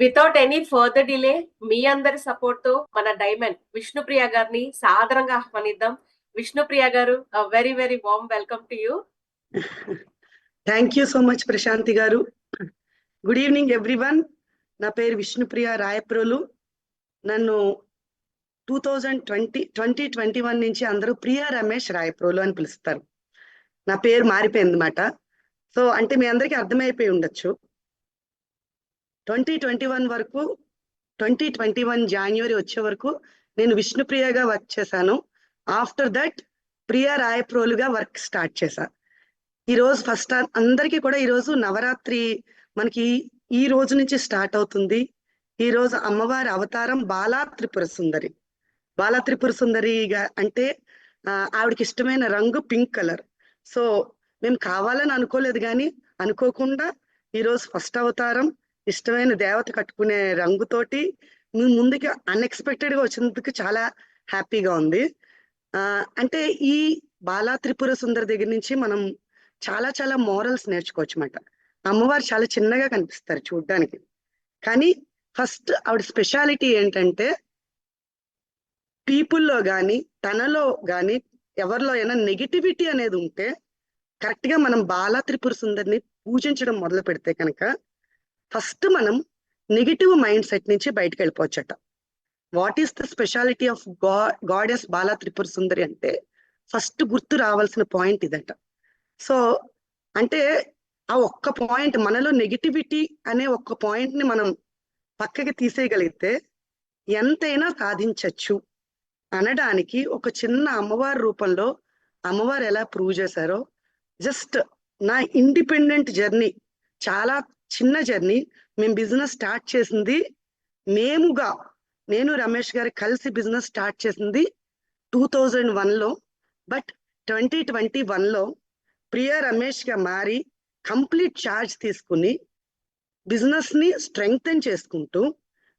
Without any further delay మీ అందరి support తో మన డైమండ్ విష్ణుప్రియ గారిని సాదరంగా ఆహ్వానిద్దాం. Vishnupriya garu, very very warm welcome to you. Thank you so much Prashanthi garu. Good evening everyone. నా పేరు విష్ణుప్రియ రాయప్రోలు. నన్ను 2021 నుంచి అందరూ ప్రియా రమేష్ రాయప్రోలు అని పిలుస్తారు. నా పేరు మారిపోయింది అన్నమాట. సో అంటే మీ అందరికీ అర్థమైపోయి ఉండొచ్చు. 2021 వరకు 2021 జనవరి వచ్చే వరకు నేను విష్ణుప్రియగా వర్క్ చేశాను. ఆఫ్టర్ దట్ ప్రియా రాయప్రోలుగా వర్క్ స్టార్ట్ చేశాను. ఈ రోజు ఫస్ట్ అందరికీ కూడా ఈ రోజు నవరాత్రి మనకి ఈ రోజు నుంచి స్టార్ట్ అవుతుంది. ఈ రోజు అమ్మవారి అవతారం బాలా త్రిపుర సుందరి. బాలా త్రిపుర సుందరిగా అంటే ఆవిడకి ఇష్టమైన రంగు పింక్ కలర్. సో మేము కావాలని అనుకోలేదు, కానీ అనుకోకుండా ఈ రోజు ఫస్ట్ అవతారం ఇష్టమైన దేవత కట్టుకునే రంగుతోటి మేము ముందుకి అన్ఎక్స్పెక్టెడ్ గా వచ్చినందుకు చాలా హ్యాపీగా ఉంది. అంటే ఈ బాలా త్రిపుర సుందరి దగ్గర నుంచి మనం చాలా చాలా మోరల్స్ నేర్చుకోవచ్చు అన్నమాట. అమ్మవారు చాలా చిన్నగా కనిపిస్తారు చూడ్డానికి, కానీ ఫస్ట్ ఆవిడ స్పెషాలిటీ ఏంటంటే పీపుల్లో కానీ తనలో కానీ ఎవరిలో అయినా నెగిటివిటీ అనేది ఉంటే కరెక్ట్ గా మనం బాలా త్రిపుర సుందరిని పూజించడం మొదలు పెడితే కనుక ఫస్ట్ మనం నెగిటివ్ మైండ్ సెట్ నుంచి బయటకు వెళ్ళిపోవచ్చట. What is the speciality of goddess Bala Tripura Sundari అంటే ఫస్ట్ గుర్తు రావాల్సిన పాయింట్ ఇదట. సో అంటే ఆ ఒక్క పాయింట్, మనలో నెగిటివిటీ అనే ఒక్క పాయింట్ ని మనం పక్కకి తీసేయగలిగితే ఎంతైనా సాధించవచ్చు అనడానికి ఒక చిన్న అమ్మవారి రూపంలో అమ్మవారు ఎలా ప్రూవ్ చేశారో, జస్ట్ నా ఇండిపెండెంట్ జర్నీ, చాలా చిన్న జర్నీ. మేము బిజినెస్ స్టార్ట్ చేసింది నేను రమేష్ గారు కలిసి బిజినెస్ స్టార్ట్ చేసింది 2001లో. బట్ 2021లో ప్రియా రమేష్ గా మారి కంప్లీట్ ఛార్జ్ తీసుకుని బిజినెస్ ని స్ట్రెంగ్తెన్ చేసుకుంటూ,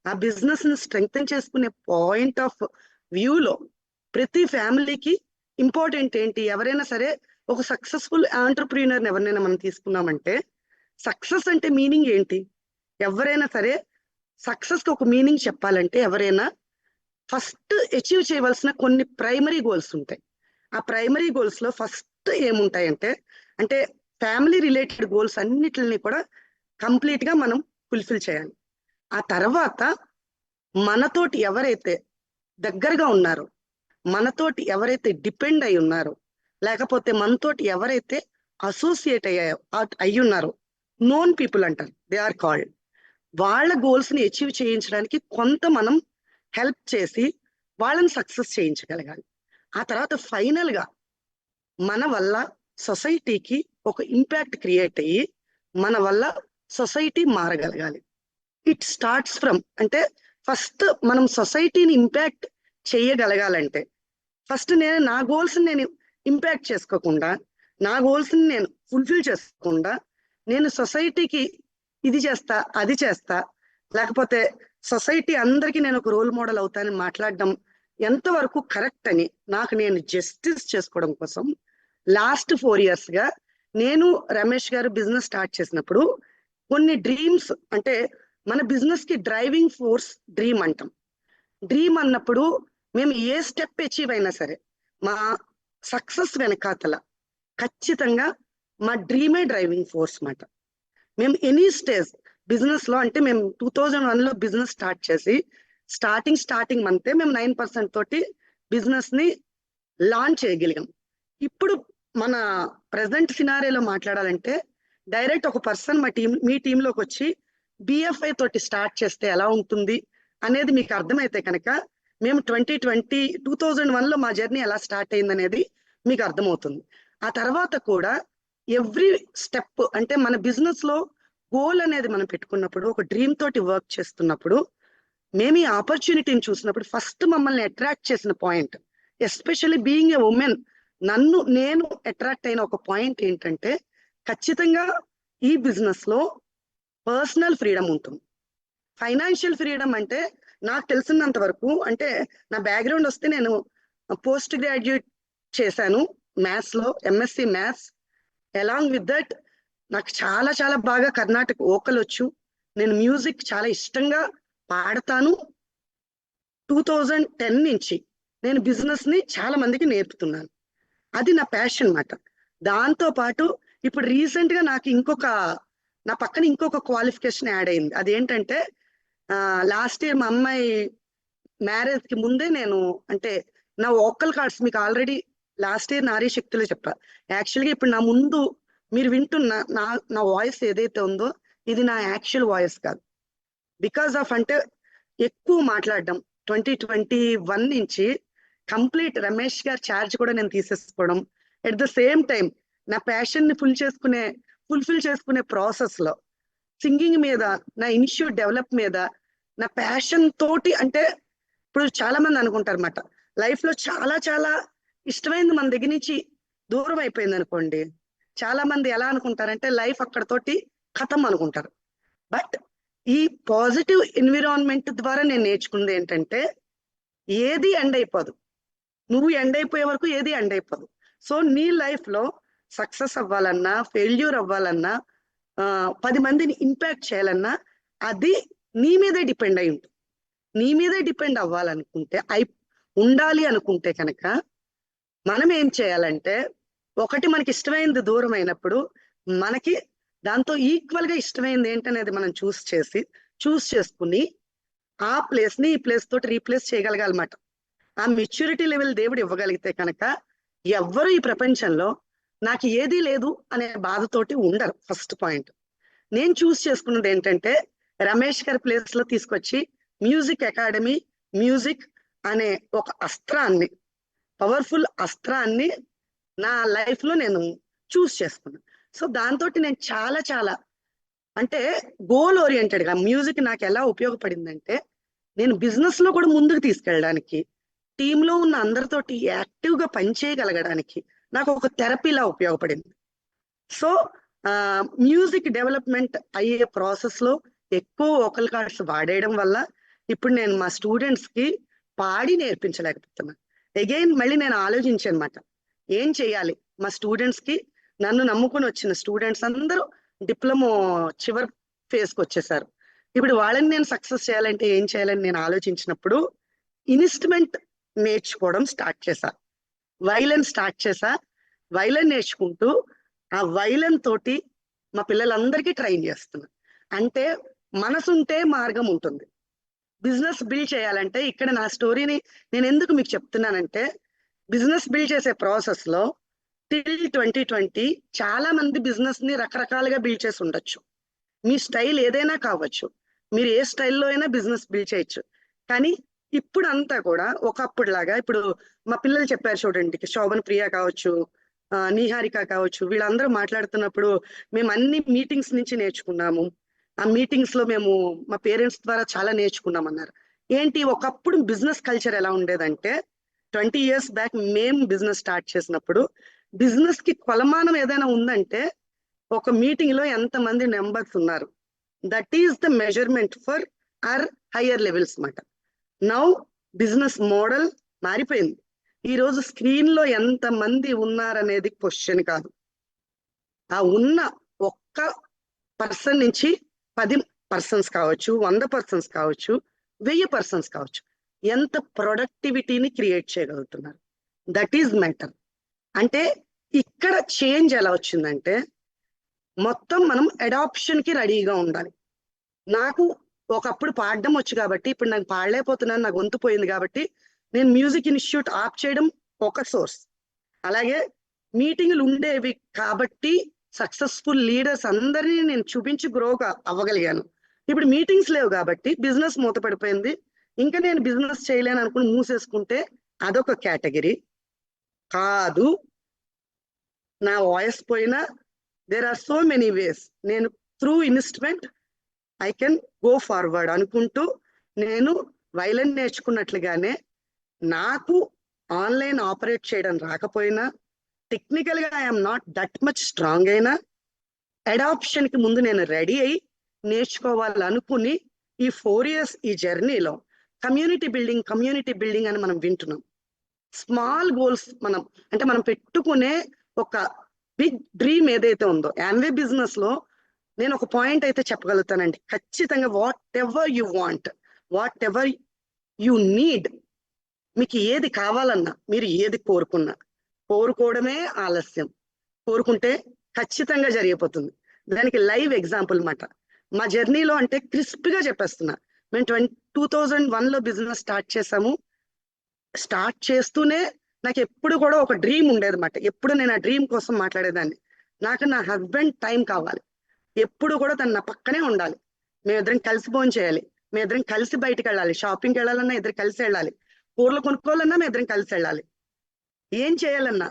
ఆ బిజినెస్ ని స్ట్రెంగ్తెన్ చేసుకునే పాయింట్ ఆఫ్ వ్యూలో ప్రతి ఫ్యామిలీకి ఇంపార్టెంట్ ఏంటి, ఎవరైనా సరే ఒక సక్సెస్ఫుల్ ఆంటర్ప్రీనర్ని ఎవరినైనా మనం తీసుకున్నామంటే సక్సెస్ అంటే మీనింగ్ ఏంటి, ఎవరైనా సరే సక్సెస్ కి ఒక మీనింగ్ చెప్పాలంటే ఎవరైనా ఫస్ట్ అచీవ్ చేయవలసిన కొన్ని ప్రైమరీ గోల్స్ ఉంటాయి. ఆ ప్రైమరీ గోల్స్ లో ఫస్ట్ ఏముంటాయంటే అంటే ఫ్యామిలీ రిలేటెడ్ గోల్స్ అన్నిటిని కూడా కంప్లీట్ గా మనం ఫుల్ఫిల్ చేయాలి. ఆ తర్వాత మనతోటి ఎవరైతే దగ్గరగా ఉన్నారో, మనతోటి ఎవరైతే డిపెండ్ అయి ఉన్నారో, లేకపోతే మనతోటి ఎవరైతే అసోసియేట్ అయ్యున్నారో, నోన్ పీపుల్ అంటారు, దే ఆర్ కాల్డ్, వాళ్ళ గోల్స్ ని అచీవ్ చేయించడానికి కొంత మనం హెల్ప్ చేసి వాళ్ళని సక్సెస్ చేయించగలగాలి. ఆ తర్వాత ఫైనల్ గా మన వల్ల సొసైటీకి ఒక ఇంపాక్ట్ క్రియేట్ అయ్యి మన వల్ల సొసైటీ మారగలగాలి. ఇట్ స్టార్ట్స్ ఫ్రమ్ అంటే ఫస్ట్ మనం సొసైటీని ఇంపాక్ట్ చేయగలగాలంటే ఫస్ట్ నేను నా గోల్స్ నేను ఇంపాక్ట్ చేసుకోకుండా, నా గోల్స్ ని నేను ఫుల్ఫిల్ చేసుకోకుండా నేను సొసైటీకి ఇది చేస్తా అది చేస్తా, లేకపోతే సొసైటీ అందరికీ నేను ఒక రోల్ మోడల్ అవుతానని మాట్లాడడం ఎంతవరకు కరెక్ట్ అని నాకు నేను జస్టిస్ చేసుకోవడం కోసం లాస్ట్ 4 years గా నేను రమేష్ గారు బిజినెస్ స్టార్ట్ చేసినప్పుడు కొన్ని డ్రీమ్స్, అంటే మన బిజినెస్ కి డ్రైవింగ్ ఫోర్స్ డ్రీమ్ అంటాం. డ్రీమ్ అన్నప్పుడు మేము ఏ స్టెప్ అచీవ్ అయినా సరే మా సక్సెస్ వెనకాతల ఖచ్చితంగా మా డ్రీమే డ్రైవింగ్ ఫోర్స్ మాట. మేము ఎనీ స్టేజ్ బిజినెస్ లో, అంటే మేము 2001లో బిజినెస్ స్టార్ట్ చేసి స్టార్టింగ్ మంతే మేము 9% తోటి బిజినెస్ ని లాంచ్ చేయగలిగాం. ఇప్పుడు మన ప్రెసెంట్ సినారియోలో మాట్లాడాలంటే డైరెక్ట్ ఒక పర్సన్ మీ టీంలోకి వచ్చి బిఎఫ్ఐ తోటి స్టార్ట్ చేస్తే ఎలా ఉంటుంది అనేది మీకు అర్థమైతే కనుక మేము 2001లో మా జర్నీ ఎలా స్టార్ట్ అయింది అనేది మీకు అర్థమవుతుంది. ఆ తర్వాత కూడా ఎవ్రీ స్టెప్, అంటే మన బిజినెస్ లో గోల్ అనేది మనం పెట్టుకున్నప్పుడు, ఒక డ్రీమ్ తోటి వర్క్ చేస్తున్నప్పుడు, మేము ఈ ఆపర్చునిటీని చూసినప్పుడు ఫస్ట్ మమ్మల్ని అట్రాక్ట్ చేసిన point, especially being a women, నేను అట్రాక్ట్ అయిన ఒక పాయింట్ ఏంటంటే ఖచ్చితంగా ఈ బిజినెస్ లో పర్సనల్ ఫ్రీడమ్ ఉంటుంది. ఫైనాన్షియల్ ఫ్రీడమ్ అంటే నాకు తెలిసినంత వరకు, అంటే నా బ్యాక్గ్రౌండ్ వస్తే నేను పోస్ట్ గ్రాడ్యుయేట్ చేశాను మ్యాథ్స్ లో, MSc maths. Along with that నాకు చాలా చాలా బాగా కర్ణాటక ఓకల్ వచ్చు, నేను మ్యూజిక్ చాలా ఇష్టంగా పాడతాను. 2010 నుంచి నేను బిజినెస్ ని చాలా మందికి నేర్పుతున్నాను. అది నా ప్యాషన్ అన్నమాట. దాంతో పాటు ఇప్పుడు రీసెంట్ గా నాకు నా పక్కన ఇంకొక క్వాలిఫికేషన్ యాడ్ అయింది. అదేంటంటే లాస్ట్ ఇయర్ మా అమ్మాయి మ్యారేజ్ కి ముందే నేను అంటే నా వోకల్ కార్డ్స్ మీకు ఆల్రెడీ లాస్ట్ ఇయర్ నారీ శక్తిలో చెప్పా. యాక్చువల్గా ఇప్పుడు నా ముందు మీరు వింటున్న నా వాయిస్ ఏదైతే ఉందో ఇది నా యాక్చువల్ వాయిస్ కాదు. బికాస్ ఆఫ్ అంటే ఎక్కువ మాట్లాడడం 2021 నుంచి కంప్లీట్ రమేష్ గారి ఛార్జ్ కూడా నేను తీసేసుకోవడం, ఎట్ ద సేమ్ టైం నా ప్యాషన్ ని ఫుల్ఫిల్ చేసుకునే ప్రాసెస్ లో సింగింగ్ మీద నా ఇన్స్టిట్యూట్ డెవలప్ మీద నా ప్యాషన్ తోటి అంటే ఇప్పుడు చాలా మంది అనుకుంటారు అన్నమాట లైఫ్ లో చాలా చాలా ఇష్టమైంది మన దగ్గర నుంచి దూరం అయిపోయింది అనుకోండి, చాలా మంది ఎలా అనుకుంటారంటే లైఫ్ అక్కడతోటి ఖతం అనుకుంటారు. బట్ ఈ పాజిటివ్ ఎన్విరాన్మెంట్ ద్వారా నేను నేర్చుకుంది ఏంటంటే ఏది ఎండ్ అయిపోదు, నువ్వు ఎండ్ అయిపోయే వరకు ఏది ఎండ్ అయిపోదు. సో నీ లైఫ్ లో సక్సెస్ అవ్వాలన్నా ఫెయిల్యూర్ అవ్వాలన్నా 10 మందిని ఇంపాక్ట్ చేయాలన్నా అది నీ మీదే డిపెండ్ అయి ఉంటుంది. నీ మీదే డిపెండ్ అవ్వాలనుకుంటే ఉండాలి అనుకుంటే కనుక మనం ఏం చేయాలంటే ఒకటి మనకి ఇష్టమైనది దూరం అయినప్పుడు మనకి దాంతో ఈక్వల్ గా ఇష్టమైనది ఏంటనేది మనం చూస్ చేసుకుని ఆ ప్లేస్ ని ఈ ప్లేస్ తోటి రీప్లేస్ చేయగలగాలన్నమాట. ఆ మెచ్యూరిటీ లెవెల్ దేవుడు ఇవ్వగలిగితే కనుక ఎవ్వరు ఈ ప్రపంచంలో నాకు ఏదీ లేదు అనే బాధతోటి ఉండరు. First point. నేను చేసుకున్నది ఏంటంటే రమేష్ గారి ప్లేస్ లో తీసుకొచ్చి మ్యూజిక్ అకాడమీ, మ్యూజిక్ అనే ఒక అస్త్రాన్ని, పవర్ఫుల్ అస్త్రాన్ని నా లైఫ్ లో నేను చేసుకున్నాను. సో దాంతో నేను చాలా చాలా అంటే గోల్ ఓరియంటెడ్ గా మ్యూజిక్ నాకు ఎలా ఉపయోగపడిందంటే నేను బిజినెస్ లో కూడా ముందుకు తీసుకెళ్ళడానికి, టీంలో ఉన్న అందరితోటి యాక్టివ్ గా పనిచేయగలగడానికి నాకు ఒక థెరపీలా ఉపయోగపడింది. సో మ్యూజిక్ డెవలప్మెంట్ అయ్యే ప్రాసెస్ లో ఎక్కువ వోకల్ కార్డ్స్ వాడేయడం వల్ల ఇప్పుడు నేను మా స్టూడెంట్స్ కి పాడి నేర్పించలేకపోతున్నా. అగైన్ మళ్ళీ నేను ఆలోచించాను అనమాట ఏం చేయాలి. మా స్టూడెంట్స్ కి నన్ను నమ్ముకుని వచ్చిన స్టూడెంట్స్ అందరూ డిప్లొమా చివరి ఫేజ్కి వచ్చేసారు. ఇప్పుడు వాళ్ళని నేను సక్సెస్ చేయాలంటే ఏం చేయాలని నేను ఆలోచించినప్పుడు ఇన్స్ట్రుమెంట్ నేర్చుకోవడం స్టార్ట్ చేశా. వైలన్ నేర్చుకుంటూ ఆ వైలన్ తోటి మా పిల్లలందరికీ ట్రైన్ చేస్తున్నా. అంటే మనసుంటే మార్గం ఉంటుంది. బిజినెస్ బిల్డ్ చేయాలంటే ఇక్కడ నా స్టోరీని నేను ఎందుకు మీకు చెప్తున్నానంటే బిజినెస్ బిల్డ్ చేసే ప్రాసెస్ లో టిల్ 2020 చాలా మంది బిజినెస్ ని రకరకాలుగా బిల్డ్ చేసి ఉండొచ్చు. మీ స్టైల్ ఏదైనా కావచ్చు, మీరు ఏ స్టైల్లో అయినా బిజినెస్ బిల్డ్ చేయొచ్చు. కానీ ఇప్పుడు అంతా కూడా ఒకప్పుడు లాగా ఇప్పుడు మా పిల్లలు చెప్పారు చూడండి, శోభన్ ప్రియ కావచ్చు, నిహారిక కావచ్చు, వీళ్ళందరూ మాట్లాడుతున్నప్పుడు మేము అన్ని మీటింగ్స్ నుంచి నేర్చుకున్నాము. ఆ మీటింగ్స్ లో మేము మా పేరెంట్స్ ద్వారా చాలా నేర్చుకున్నాం అన్నారు. ఏంటి ఒకప్పుడు బిజినెస్ కల్చర్ ఎలా ఉండేదంటే 20 years బ్యాక్ మేము బిజినెస్ స్టార్ట్ చేసినప్పుడు బిజినెస్ కి కొలమానం ఏదైనా ఉందంటే ఒక మీటింగ్ లో ఎంతమంది మెంబర్స్ ఉన్నారు, that is the measurement for hour higher levels మాట. నౌ బిజినెస్ మోడల్ మారిపోయింది. ఈ రోజు స్క్రీన్ లో ఎంత మంది ఉన్నారనేది క్వశ్చన్ కాదు, ఆ ఉన్న ఒక్క పర్సన్ నుంచి 10 persons కావచ్చు, 100 persons కావచ్చు, 1000 persons కావచ్చు, ఎంత ప్రొడక్టివిటీని క్రియేట్ చేయగలుగుతున్నారు. That is matter. అంటే ఇక్కడ చేంజ్ ఎలా వచ్చిందంటే మొత్తం మనం అడాప్షన్ కి రెడీగా ఉండాలి. నాకు ఒకప్పుడు పాడడం వచ్చు కాబట్టి ఇప్పుడు నాకు పాడలేకపోతున్నాను, నాకు గొంతు పోయింది కాబట్టి నేను మ్యూజిక్ ఇన్స్టిట్యూట్ ఆప్ చేయడం ఒక సోర్స్. అలాగే మీటింగ్లు ఉండేవి కాబట్టి సక్సెస్ఫుల్ లీడర్స్ అందరినీ నేను చూపించి గ్రోగా అవ్వగలిగాను. ఇప్పుడు మీటింగ్స్ లేవు కాబట్టి బిజినెస్ మూతపడిపోయింది. ఇంకా నేను బిజినెస్ చేయలేను అనుకుని మూసేసుకుంటే అదొక కేటగిరీ కాదు. నా వాయిస్ పోయినా there are so many ways, నేను through instrument I can go forward అనుకుంటూ నేను వైలన్ నేర్చుకున్నట్లుగానే నాకు ఆన్లైన్ ఆపరేట్ చేయడం రాకపోయినా టెక్నికల్ గా I'm not that much strong అయినా అడాప్షన్ కి ముందు నేను రెడీ అయ్యి నేర్చుకోవాలనుకుని ఈ 4 years ఈ జర్నీలో కమ్యూనిటీ బిల్డింగ్ అని మనం వింటున్నాం. స్మాల్ గోల్స్ మనం పెట్టుకునే ఒక బిగ్ డ్రీమ్ ఏదైతే ఉందో, యామ్వే బిజినెస్ లో నేను ఒక పాయింట్ అయితే చెప్పగలుగుతానండి, ఖచ్చితంగా what ever you want, what ever you need, మీకు ఏది కావాలన్నా, మీరు ఏది కోరుకోవడమే ఆలస్యం, కోరుకుంటే ఖచ్చితంగా జరిగిపోతుంది. దానికి లైవ్ ఎగ్జాంపుల్ మాట మా జర్నీలో. అంటే క్రిస్ప్ గా చెప్పేస్తున్నా, మేము 2001లో బిజినెస్ స్టార్ట్ చేసాము. స్టార్ట్ చేస్తూనే నాకు ఎప్పుడు కూడా ఒక డ్రీమ్ ఉండేది అనమాట. ఎప్పుడు నేను ఆ డ్రీమ్ కోసం మాట్లాడేదాన్ని. నాకు నా హస్బెండ్ టైం కావాలి, ఎప్పుడు కూడా తను నా పక్కనే ఉండాలి. మేమిద్దరం కలిసి భోజనం చేయాలి, మేమిద్దరం కలిసి బయటకు వెళ్ళాలి, షాపింగ్కి వెళ్ళాలన్నా ఇద్దరు కలిసి వెళ్ళాలి, కూరలు కొనుక్కోవాలన్నా మేమిద్దరం కలిసి వెళ్ళాలి, ఏం చేయాలన్నా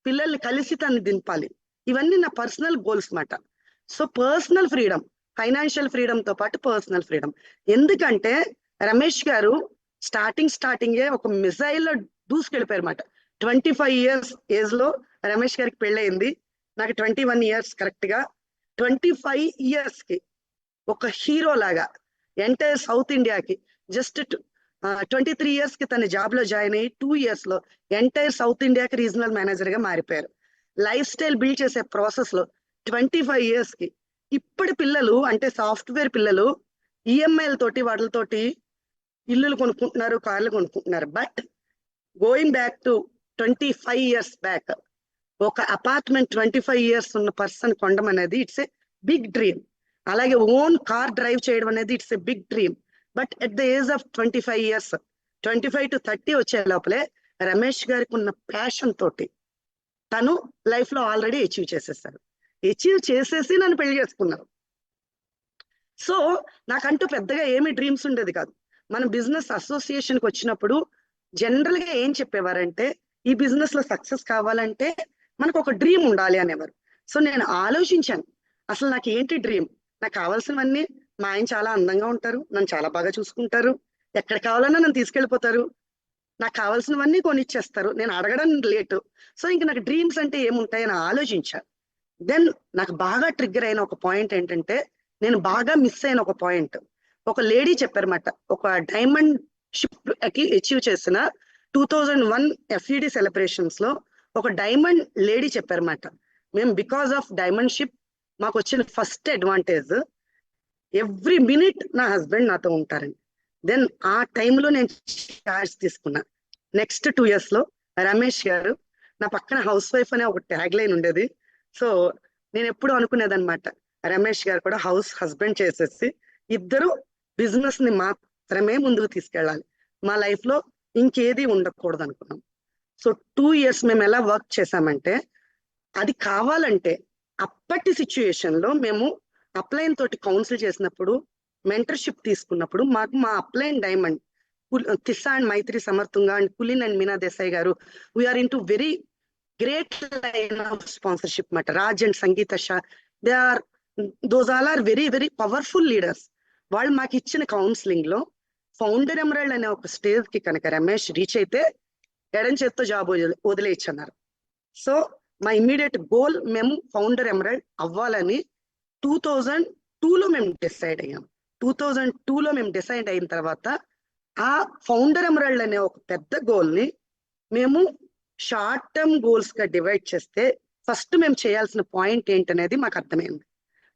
పిల్లల్ని కలిసి తను దింపాలి. ఇవన్నీ నా పర్సనల్ గోల్స్ మాట. So personal freedom, financial freedom తో పాటు పర్సనల్ ఫ్రీడమ్. ఎందుకంటే రమేష్ గారు స్టార్టింగే ఒక మిసైల్ లో దూసుకెళ్ళిపోయారు అనమాట. 25 years ఏజ్ లో రమేష్ గారికి పెళ్ళయింది, నాకు 21 years కరెక్ట్ గా. 25 years కి ఒక హీరో లాగా ఎంటైర్ సౌత్ ఇండియాకి, జస్ట్ 23 years కి తన జాబ్ లో జాయిన్ అయ్యి 2 years లో ఎంటైర్ సౌత్ ఇండియాకి రీజనల్ మేనేజర్ గా మారిపోయారు. లైఫ్ స్టైల్ బిల్డ్ చేసే ప్రాసెస్ లో 25 years కి ఇప్పటి పిల్లలు అంటే సాఫ్ట్వేర్ పిల్లలు ఈఎంఐల తోటి వాటితోటి ఇల్లులు కొనుక్కుంటున్నారు, కార్లు కొనుక్కుంటున్నారు. But going back to 25 years back, ఒక అపార్ట్మెంట్ 25 years ఉన్న పర్సన్ కొనడం అనేది ఇట్స్ ఏ బిగ్ డ్రీమ్. అలాగే ఓన్ కార్ డ్రైవ్ చేయడం అనేది it's a big dream. But at the age of 25 years, 25 to 30 వచ్చే లోపలే రమేష్ గారికి ఉన్న ప్యాషన్ తోటి తను లైఫ్ లో ఆల్రెడీ అచీవ్ చేసేసారు. అచీవ్ చేసేసి నన్ను పెళ్లి చేసుకున్నారు. సో నాకంటూ పెద్దగా ఏమి డ్రీమ్స్ ఉండేది కాదు. మన బిజినెస్ అసోసియేషన్కి వచ్చినప్పుడు జనరల్ గా ఏం చెప్పేవారంటే, ఈ బిజినెస్ లో సక్సెస్ కావాలంటే మనకు ఒక డ్రీమ్ ఉండాలి అనేవారు. సో నేను ఆలోచించాను, అసలు నాకు ఏంటి డ్రీమ్. నాకు కావాల్సినవన్నీ, మా ఆయన చాలా అందంగా ఉంటారు, నన్ను చాలా బాగా చూసుకుంటారు, ఎక్కడ కావాలన్నా నన్ను తీసుకెళ్ళిపోతారు, నాకు కావాల్సినవన్నీ కొనిచ్చేస్తారు, నేను అడగడం లేటు. సో ఇంక నాకు డ్రీమ్స్ అంటే ఏముంటాయని ఆలోచించాను. దెన్ నాకు బాగా ట్రిగ్గర్ అయిన ఒక పాయింట్ ఏంటంటే, నేను బాగా మిస్ అయిన ఒక పాయింట్, ఒక లేడీ చెప్పారన్నమాట. ఒక డైమండ్ షిప్ అచీవ్ చేసిన 2001 FED సెలబ్రేషన్స్ లో ఒక డైమండ్ లేడీ చెప్పారన్నమాట. మేము బికాస్ ఆఫ్ డైమండ్ షిప్ మాకు వచ్చిన ఫస్ట్ అడ్వాంటేజ్, ఎవ్రీ మినిట్ నా హస్బెండ్ నాతో ఉంటారండి. దెన్ ఆ టైంలో నేను చార్జ్ తీసుకున్నా. నెక్స్ట్ 2 years లో రమేష్ గారు నా పక్కన హౌస్ వైఫ్ అనే ఒక ట్యాగ్ లైన్ ఉండేది. సో నేను ఎప్పుడు అనుకునేదన్నమాట, రమేష్ గారు కూడా హస్బెండ్ చేసేసి ఇద్దరు బిజినెస్ ని మాత్రమే ముందుకు తీసుకెళ్ళాలి, మా లైఫ్ లో ఇంకేది ఉండకూడదు అనుకున్నాం. సో 2 years మేము ఎలా వర్క్ చేసామంటే, అది కావాలంటే అప్పటి సిచ్యుయేషన్ లో మేము అప్లైన్ తోటి కౌన్సిల్ చేసినప్పుడు, మెంటర్షిప్ తీసుకున్నప్పుడు మాకు మా upline diamond Tissa and Maitri సమర్థంగా and Kulin and Meena Desai garu, we are in to very great line of sponsorship మాట. Raj and Sangeeta Shah, those all are very very powerful leaders. వాళ్ళు మాకు ఇచ్చిన కౌన్సిలింగ్ లో ఫౌండర్ ఎమరాల్డ్ అనే ఒక స్టేజ్ కి కనుక రమేష్ రీచ్ అయితే ఎడం చేత్తో జాబ్ వదిలేయచ్చన్నారు. సో మా ఇమ్మీడియట్ గోల్ మేము ఫౌండర్ ఎమరాల్డ్ అవ్వాలని 2002లో మేము డిసైడ్ అయ్యాం. 2002లో మేము డిసైడ్ అయిన తర్వాత ఆ ఫౌండర్ ఎమరాల్డ్ అనే ఒక పెద్ద గోల్ ని మేము షార్ట్ టర్మ్ గోల్స్ గా డివైడ్ చేస్తే, ఫస్ట్ మేము చేయాల్సిన పాయింట్ ఏంటనేది మాకు అర్థమైంది.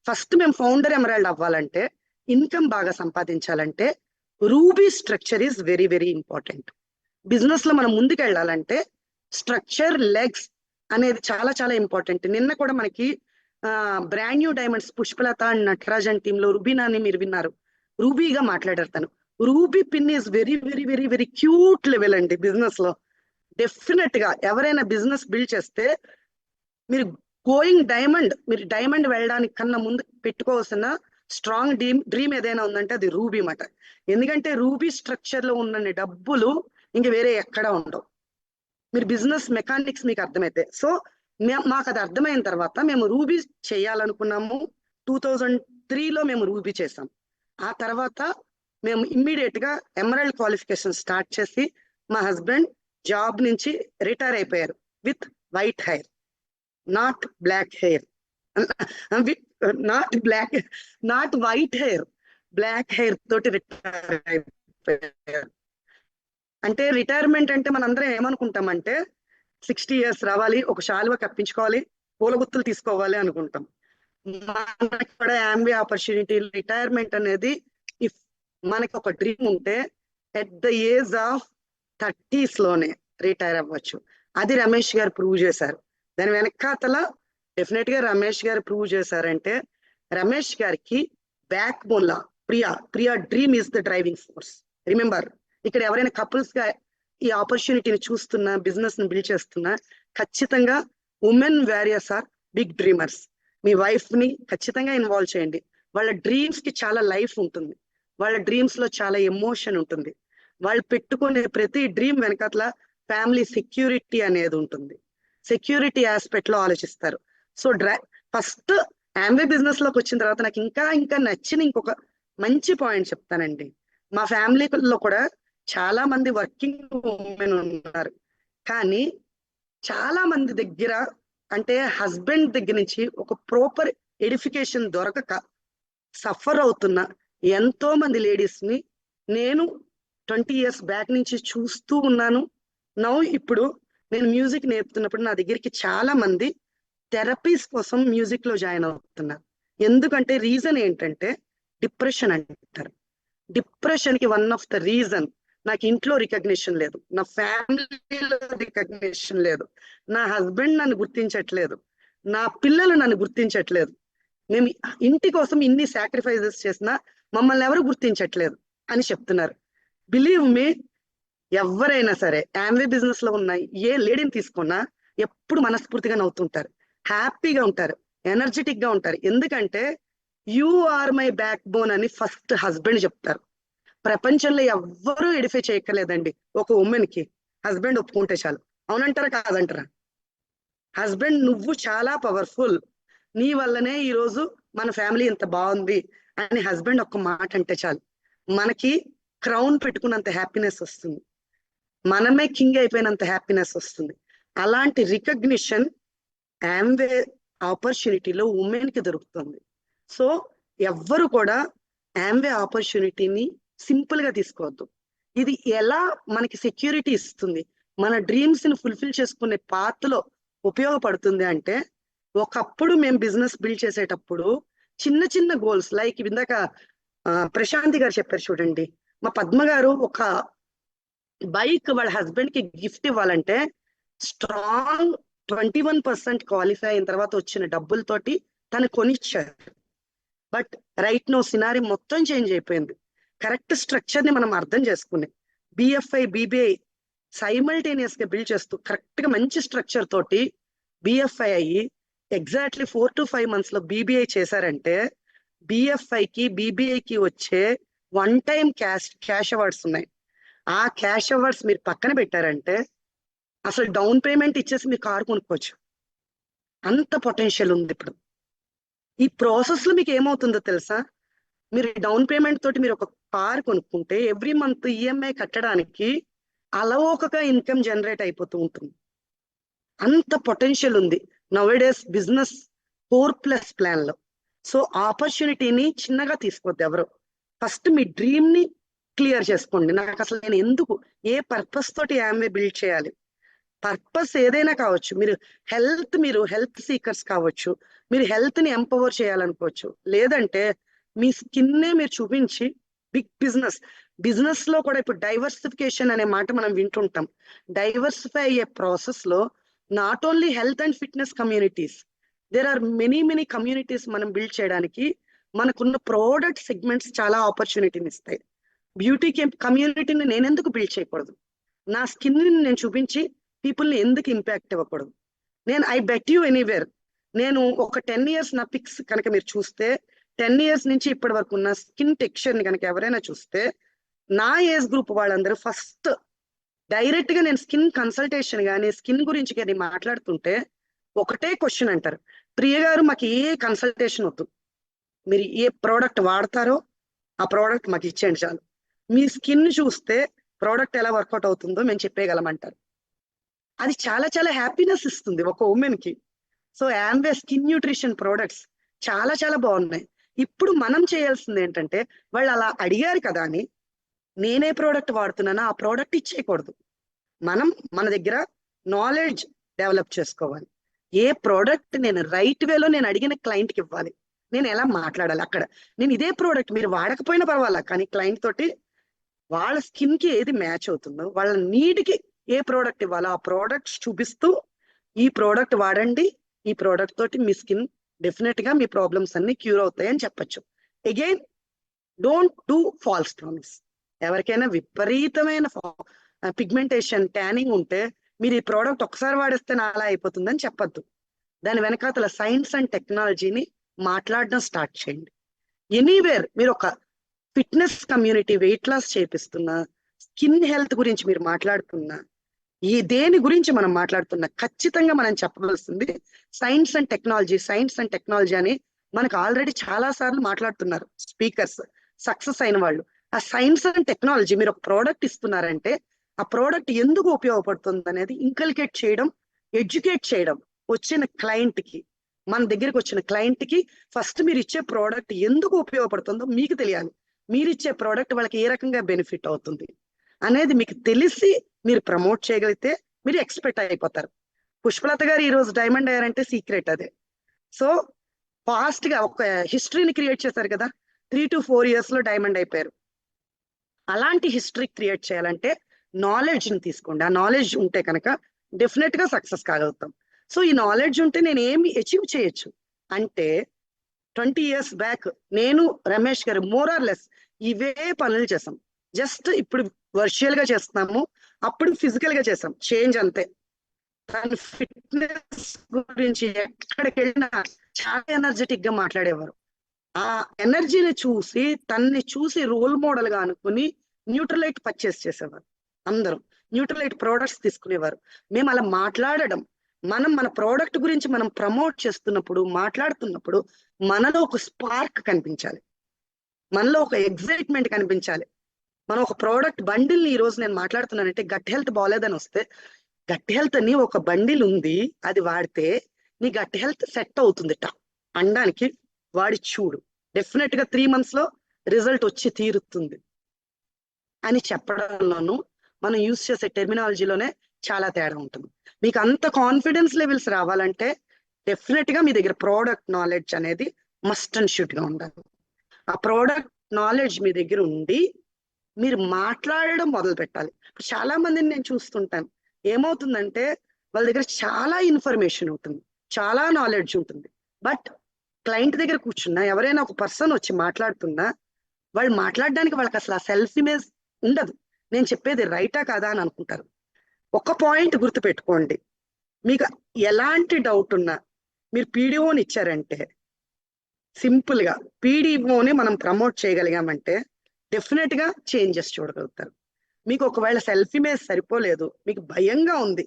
ఫస్ట్ మేము ఫౌండర్ ఎమరాల్డ్ అవ్వాలంటే, ఇన్కమ్ బాగా సంపాదించాలంటే ruby structure is very very important. Business లో మనం ముందుకు వెళ్ళాలంటే స్ట్రక్చర్, లెగ్స్ అనేది చాలా చాలా ఇంపార్టెంట్. నిన్న కూడా మనకి brand new diamonds Pushpalatha and Natarajan team లో రుబీనాని మీరు విన్నారు, రూబీగా మాట్లాడారు తను. Ruby pin is very very very very cute level అండి బిజినెస్ లో. డెఫినెట్ గా ఎవరైనా బిజినెస్ బిల్డ్ చేస్తే మీరు మీరు డైమండ్ వెళ్ళడానికి కన్నా ముందు పెట్టుకోవాల్సిన స్ట్రాంగ్ డ్రీమ్ ఏదైనా ఉందంటే అది రూబీ మాట. ఎందుకంటే రూబీ స్ట్రక్చర్ లో ఉన్న డబ్బులు ఇంక వేరే ఎక్కడా ఉండవు. మీరు బిజినెస్ మెకానిక్స్ మీకు అర్థమైతే. సో మాకు అది అర్థమైన తర్వాత మేము రూబీ చేయాలనుకున్నాము. 2003లో మేము రూబీ చేసాం. ఆ తర్వాత మేము ఇమ్మీడియట్ గా ఎమరాల్డ్ క్వాలిఫికేషన్ స్టార్ట్ చేసి, మా హస్బెండ్ జాబ్ నుంచి రిటైర్ అయిపోయారు with white hair, not black hair, not white hair, black hair తోటి రిటైర్ అయిపోయారు. అంటే రిటైర్మెంట్ అంటే మనందరం ఏమనుకుంటామంటే 60 years రావాలి, ఒక శాలువా కప్పించుకోవాలి, పూల గుత్తులు తీసుకోవాలి అనుకుంటాం. మనకి కూడా యాంబీ ఆపర్చునిటీ రిటైర్మెంట్ అనేది ఇఫ్ మనకి ఒక డ్రీమ్ ఉంటే at the age of 30s లోనే రిటైర్ అవ్వచ్చు. అది రమేష్ గారు ప్రూవ్ చేశారు. దాని వెనకాతల డెఫినెట్ గా రమేష్ గారు ప్రూవ్ చేశారంటే రమేష్ గారికి back bone law Priya dream is the driving force. Remember, ఇక్కడ ఎవరైనా కపుల్స్ గా ఈ ఆపర్చునిటీని చూస్తున్నా, బిజినెస్ ని బిల్డ్ చేస్తున్నా, ఖచ్చితంగా women warriors are big dreamers. మీ వైఫ్ ని ఖచ్చితంగా ఇన్వాల్వ్ చేయండి. వాళ్ళ డ్రీమ్స్ కి చాలా లైఫ్ ఉంటుంది, వాళ్ళ డ్రీమ్స్ లో చాలా ఎమోషన్ ఉంటుంది. వాళ్ళు పెట్టుకునే ప్రతి డ్రీమ్ వెనకాతల ఫ్యామిలీ సెక్యూరిటీ అనేది ఉంటుంది. సెక్యూరిటీ ఆస్పెక్ట్ లో ఆలోచిస్తారు. సో ఫస్ట్ యాంబే బిజినెస్ లోకి వచ్చిన తర్వాత నాకు ఇంకా నచ్చిన ఇంకొక మంచి పాయింట్ చెప్తానండి. మా ఫ్యామిలీలో కూడా చాలా మంది వర్కింగ్ ఉమెన్ ఉన్నారు, కానీ చాలా మంది దగ్గర అంటే హస్బెండ్ దగ్గర నుంచి ఒక ప్రాపర్ ఎడిఫికేషన్ దొరకక సఫర్ అవుతున్న ఎంతో మంది లేడీస్ ని నేను 20 years బ్యాక్ నుంచి చూస్తూ ఉన్నాను. ఇప్పుడు నేను మ్యూజిక్ నేర్పుతున్నప్పుడు నా దగ్గరికి చాలా మంది థెరపీస్ కోసం మ్యూజిక్ లో జాయిన్ అవుతున్నారు. ఎందుకంటే రీజన్ ఏంటంటే డిప్రెషన్ అంటారు. డిప్రెషన్ కి వన్ ఆఫ్ ద రీజన్ నాకు ఇంట్లో రికగ్నిషన్ లేదు, నా ఫ్యామిలీలో రికగ్నిషన్ లేదు, నా హస్బెండ్ నన్ను గుర్తించట్లేదు, నా పిల్లలు నన్ను గుర్తించట్లేదు, మేము ఇంటి కోసం ఇన్ని సాక్రిఫైజెస్ చేసినా మమ్మల్ని ఎవరు గుర్తించట్లేదు అని చెప్తున్నారు. బిలీవ్ మీ, ఎవరైనా సరే యాంవే బిజినెస్ లో ఉన్న ఏ లేడీని తీసుకున్నా ఎప్పుడు మనస్ఫూర్తిగా నవ్వుతుంటారు, హ్యాపీగా ఉంటారు, ఎనర్జెటిక్ గా ఉంటారు. ఎందుకంటే you are my backbone అని ఫస్ట్ హస్బెండ్ చెప్తారు. ప్రపంచంలో ఎవ్వరూ ఎడిఫై చేయక్కర్లేదండి ఒక ఉమెన్ కి, హస్బెండ్ ఒప్పుకుంటే చాలు. అవునంటారా కాదంటారా? హస్బెండ్ నువ్వు చాలా పవర్ఫుల్, నీ వల్లనే ఈరోజు మన ఫ్యామిలీ ఇంత బాగుంది అని హస్బెండ్ ఒక్క మాట అంటే చాలు, మనకి క్రౌన్ పెట్టుకున్నంత హ్యాపీనెస్ వస్తుంది, మనమే కింగ్ అయిపోయినంత హ్యాపీనెస్ వస్తుంది. అలాంటి రికగ్నిషన్ యాంవే ఆపర్చునిటీలో ఉమెన్ కి దొరుకుతుంది. సో ఎవ్వరు కూడా యాంవే ఆపర్చునిటీని సింపుల్ గా తీసుకోవద్దు. ఇది ఎలా మనకి సెక్యూరిటీ ఇస్తుంది, మన డ్రీమ్స్ ని ఫుల్ఫిల్ చేసుకునే పాత్రలో ఉపయోగపడుతుంది అంటే, ఒకప్పుడు మేము బిజినెస్ బిల్డ్ చేసేటప్పుడు చిన్న గోల్స్ లైక్ ఇందాక ప్రశాంతి గారు చెప్పారు చూడండి, మా పద్మ గారు ఒక బైక్ వాళ్ళ హస్బెండ్ కి గిఫ్ట్ ఇవ్వాలంటే స్ట్రాంగ్ 21% క్వాలిఫై అయిన తర్వాత వచ్చిన డబ్బులతోటి తను కొనిచ్చారు. బట్ రైట్ నో సినారీ మొత్తం చేంజ్ అయిపోయింది. కరెక్ట్ స్ట్రక్చర్ ని మనం అర్థం చేసుకుని బిఎఫ్ఐ BBI సైమల్టేనియస్ గా బిల్డ్ చేస్తూ కరెక్ట్ గా మంచి స్ట్రక్చర్ తోటి బిఎఫ్ఐ అయ్యి ఎగ్జాక్ట్లీ 4 to 5 months లో BBI చేశారంటే బిఎఫ్ఐకి BBIకి వచ్చే వన్ టైం క్యాష్ అవార్డ్స్ ఉన్నాయి. ఆ క్యాష్ అవార్డ్స్ మీరు పక్కన పెట్టారంటే అసలు డౌన్ పేమెంట్ ఇచ్చేసి మీరు కారు కొనుక్కోవచ్చు, అంత పొటెన్షియల్ ఉంది ఇప్పుడు. ఈ ప్రాసెస్ లో మీకు ఏమవుతుందో తెలుసా, మీరు డౌన్ పేమెంట్ తోటి మీరు ఒక కార్ కొనుక్కుంటే ఎవ్రీ మంత్ ఈఎంఐ కట్టడానికి అలవోకగా ఇన్కమ్ జనరేట్ అయిపోతూ ఉంటుంది. అంత పొటెన్షియల్ ఉంది నౌడేస్ బిజినెస్ 4+ ప్లాన్ లో. సో ఆపర్చునిటీని చిన్నగా తీసుకోవద్దు ఎవరు. ఫస్ట్ మీ డ్రీమ్ ని క్లియర్ చేసుకోండి. నాకు అసలు నేను ఎందుకు, ఏ పర్పస్ తోటి యాంవే బిల్డ్ చేయాలి, పర్పస్ ఏదైనా కావచ్చు. మీరు హెల్త్ సీకర్స్ కావచ్చు, మీరు హెల్త్ ని ఎంపవర్ చేయాలనుకోవచ్చు, లేదంటే మీ స్కిన్నే మీరు చూపించి బిగ్ బిజినెస్ లో కూడా ఇప్పుడు డైవర్సిఫికేషన్ అనే మాట మనం వింటుంటాం. డైవర్సిఫై అయ్యే ప్రాసెస్ లో not only health and fitness communities, there are many communities మనం బిల్డ్ చేయడానికి మనకున్న ప్రోడక్ట్ సెగ్మెంట్స్ చాలా ఆపర్చునిటీని ఇస్తాయి. బ్యూటీ కమ్యూనిటీని నేను ఎందుకు బిల్డ్ చేయకూడదు, నా స్కిన్ ని నేను చూపించి పీపుల్ ని ఎందుకు ఇంపాక్ట్ ఇవ్వకూడదు. ఐ బెట్ యూ ఎనీవేర్, నేను ఒక 10 years నా పిక్స్ కనుక మీరు చూస్తే 10 years నుంచి ఇప్పటి వరకు ఉన్న స్కిన్ టెక్స్చర్ ని కనుక ఎవరైనా చూస్తే నా ఏజ్ గ్రూప్ వాళ్ళందరూ ఫస్ట్ డైరెక్ట్ గా నేను స్కిన్ కన్సల్టేషన్ కానీ స్కిన్ గురించి కానీ మాట్లాడుతుంటే ఒకటే క్వశ్చన్ అంటారు, ప్రియ గారు మాకు ఏ కన్సల్టేషన్ వద్దు, మీరు ఏ ప్రోడక్ట్ వాడతారో ఆ ప్రోడక్ట్ మాకు ఇచ్చేయండి చాలు, మీ స్కిన్ చూస్తే ప్రోడక్ట్ ఎలా వర్కౌట్ అవుతుందో మేము చెప్పేయగలమంటారు. అది చాలా హ్యాపీనెస్ ఇస్తుంది ఒక ఉమెన్ కి. సో యాంవే స్కిన్ న్యూట్రిషన్ ప్రోడక్ట్స్ చాలా బాగున్నాయి. ఇప్పుడు మనం చేయాల్సింది ఏంటంటే, వాళ్ళు అలా అడిగారు కదా అని నేనే ప్రోడక్ట్ వాడుతున్నానో ఆ ప్రోడక్ట్ ఇచ్చేయకూడదు. మన దగ్గర నాలెడ్జ్ డెవలప్ చేసుకోవాలి. ఏ ప్రోడక్ట్ నేను రైట్ వేలో నేను అడిగిన క్లయింట్కి ఇవ్వాలి. నేను ఎలా మాట్లాడాలి అక్కడ. నేను ఇదే ప్రోడక్ట్ మీరు వాడకపోయినా పర్వాలా, కానీ క్లయింట్ తోటి వాళ్ళ స్కిన్ కి ఏది మ్యాచ్ అవుతుందో, వాళ్ళ నీడ్ కి ఏ ప్రోడక్ట్ ఇవ్వాలో ఆ ప్రోడక్ట్స్ చూపిస్తూ, ఈ ప్రోడక్ట్ వాడండి, ఈ ప్రోడక్ట్ తోటి మీ స్కిన్ డెఫినెట్ గా మీ ప్రాబ్లమ్స్ అన్ని క్యూర్ అవుతాయని చెప్పొచ్చు. Again don't do falls promise. ఎవరికైనా విపరీతమైన పిగ్మెంటేషన్, ట్యానింగ్ ఉంటే మీరు ఈ ప్రోడక్ట్ ఒకసారి వాడేస్తే నాలా అయిపోతుందని చెప్పొద్దు. దాని వెనకాతల సైన్స్ అండ్ టెక్నాలజీని మాట్లాడడం స్టార్ట్ చేయండి. ఎనీవేర్ మీరు ఒక ఫిట్నెస్ కమ్యూనిటీ, వెయిట్ లాస్ చేపిస్తున్నా, స్కిన్ హెల్త్ గురించి మీరు మాట్లాడుతున్నా, ఈ దేని గురించి మనం మాట్లాడుతున్నా, ఖచ్చితంగా మనం చెప్పవలసింది science and technology. Science and technology అని మనకు ఆల్రెడీ చాలా సార్లు మాట్లాడుతున్నారు స్పీకర్స్, సక్సెస్ అయిన వాళ్ళు. ఆ సైన్స్ అండ్ టెక్నాలజీ మీరు ఒక ప్రోడక్ట్ ఇస్తున్నారంటే ఆ ప్రోడక్ట్ ఎందుకు ఉపయోగపడుతుంది అనేది ఇంకల్కేట్ చేయడం, ఎడ్యుకేట్ చేయడం. వచ్చిన క్లయింట్ కి, మన దగ్గరికి వచ్చిన క్లయింట్ కి ఫస్ట్ మీరు ఇచ్చే ప్రోడక్ట్ ఎందుకు ఉపయోగపడుతుందో మీకు తెలియాలి. మీరు ఇచ్చే ప్రోడక్ట్ వాళ్ళకి ఏ రకంగా బెనిఫిట్ అవుతుంది అనేది మీకు తెలిసి మీరు ప్రమోట్ చేయగలిగితే మీరు ఎక్స్పెక్ట్ అయిపోతారు. పుష్పలత గారు ఈ రోజు డైమండ్ అయ్యారంటే సీక్రెట్ అదే. సో ఫాస్ట్ గా ఒక హిస్టరీని క్రియేట్ చేశారు కదా, 3 to 4 years లో డైమండ్ అయిపోయారు. అలాంటి హిస్టరీ క్రియేట్ చేయాలంటే నాలెడ్జ్ ని తీసుకోండి. ఆ నాలెడ్జ్ ఉంటే కనుక డెఫినెట్ గా సక్సెస్ కాగలుగుతాం. సో ఈ నాలెడ్జ్ ఉంటే నేను ఏమి అచీవ్ చేయొచ్చు అంటే, 20 years బ్యాక్ నేను రమేష్ గారు మోర్ ఆర్ లెస్ ఇవే పనులు చేసాం. జస్ట్ ఇప్పుడు వర్చువల్ గా చేస్తున్నాము, అప్పుడు ఫిజికల్ గా చేసాం. చేంజ్ అంతే. తన ఫిట్నెస్ గురించి ఎక్కడికి వెళ్ళినా చాలా ఎనర్జెటిక్ గా మాట్లాడేవారు. ఆ ఎనర్జీని చూసి, తన్ని చూసి రోల్ మోడల్ గా అనుకుని న్యూట్రలైట్ పర్చేస్ చేసేవారు. అందరూ న్యూట్రలైట్ ప్రోడక్ట్స్ తీసుకునేవారు. మేము అలా మాట్లాడడం, మన ప్రోడక్ట్ గురించి మనం ప్రమోట్ చేస్తున్నప్పుడు, మాట్లాడుతున్నప్పుడు మనలో ఒక స్పార్క్ కనిపించాలి, మనలో ఒక ఎగ్జైట్మెంట్ కనిపించాలి. మనం ఒక ప్రోడక్ట్ బండిల్ని ఈ రోజు నేను మాట్లాడుతున్నానంటే గట్ హెల్త్ బాగాలేదని వస్తే, గట్ హెల్త్ అని ఒక బండిల్ ఉంది, అది వాడితే నీ గట్ హెల్త్ సెట్ అవుతుందిట అనడానికి వాడి చూడు, డెఫినెట్ గా 3 months లో రిజల్ట్ వచ్చి తీరుతుంది అని చెప్పడంలోనూ మనం యూజ్ చేసే టెర్మినాలజీలోనే చాలా తేడా ఉంటుంది. మీకు అంత కాన్ఫిడెన్స్ లెవెల్స్ రావాలంటే డెఫినెట్ గా మీ దగ్గర ప్రోడక్ట్ నాలెడ్జ్ అనేది మస్ట్ అండ్ షుడ్ గా ఉండాలి. ఆ ప్రోడక్ట్ నాలెడ్జ్ మీ దగ్గర ఉండి మీరు మాట్లాడడం మొదలు పెట్టాలి. చాలా మందిని నేను చూస్తుంటాను, ఏమవుతుందంటే వాళ్ళ దగ్గర చాలా ఇన్ఫర్మేషన్ ఉంటుంది, చాలా నాలెడ్జ్ ఉంటుంది, బట్ క్లయింట్ దగ్గర కూర్చున్నా, ఎవరైనా ఒక పర్సన్ వచ్చి మాట్లాడుతున్నా, వాళ్ళు మాట్లాడడానికి వాళ్ళకి అసలు ఆ సెల్ఫ్ ఇమేజ్ ఉండదు. నేను చెప్పేది రైటా కాదా అని అనుకుంటారు. ఒక పాయింట్ గుర్తు పెట్టుకోండి, మీకు ఎలాంటి డౌట్ ఉన్నా మీరు పీడిఓని ఇచ్చారంటే, సింపుల్ గా పీడిఓని మనం ప్రమోట్ చేయగలిగామంటే డెఫినెట్ గా చేంజెస్ చూడగలుగుతారు. మీకు ఒకవేళ సెల్ఫ్ ఇమేజ్ సరిపోలేదు, మీకు భయంగా ఉంది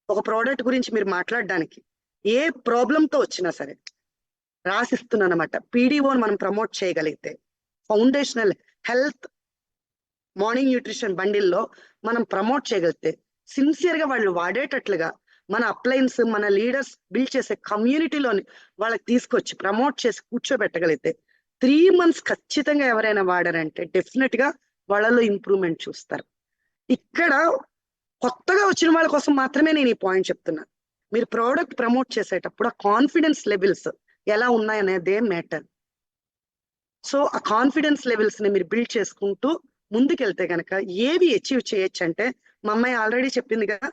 ఒక ప్రోడక్ట్ గురించి మీరు మాట్లాడడానికి, ఏ ప్రాబ్లంతో వచ్చినా సరే రాసిస్తున్నాను అనమాట, పీడిఓని మనం ప్రమోట్ చేయగలిగితే, ఫౌండేషనల్ హెల్త్ మార్నింగ్ న్యూట్రిషన్ బండిల్లో మనం ప్రమోట్ చేయగలిగితే, సిన్సియర్ గా వాళ్ళు వాడేటట్లుగా మన అప్లయన్స్, మన లీడర్స్ బిల్డ్ చేసే కమ్యూనిటీలోని వాళ్ళకి తీసుకొచ్చి ప్రమోట్ చేసి కూర్చోబెట్టగలిగితే 3 months ఖచ్చితంగా ఎవరైనా వాడారంటే డెఫినెట్ గా వాళ్ళలో ఇంప్రూవ్మెంట్ చూస్తారు. ఇక్కడ కొత్తగా వచ్చిన వాళ్ళ కోసం మాత్రమే నేను ఈ పాయింట్ చెప్తున్నా. మీరు ప్రోడక్ట్ ప్రమోట్ చేసేటప్పుడు ఆ కాన్ఫిడెన్స్ లెవెల్స్ ఎలా ఉన్నాయనేదే మ్యాటర్. సో ఆ కాన్ఫిడెన్స్ లెవెల్స్ ని మీరు బిల్డ్ చేసుకుంటూ ముందుకెళ్తే కనుక ఏవి అచీవ్ చేయొచ్చు అంటే, మా అమ్మాయి ఆల్రెడీ చెప్పింది కదా,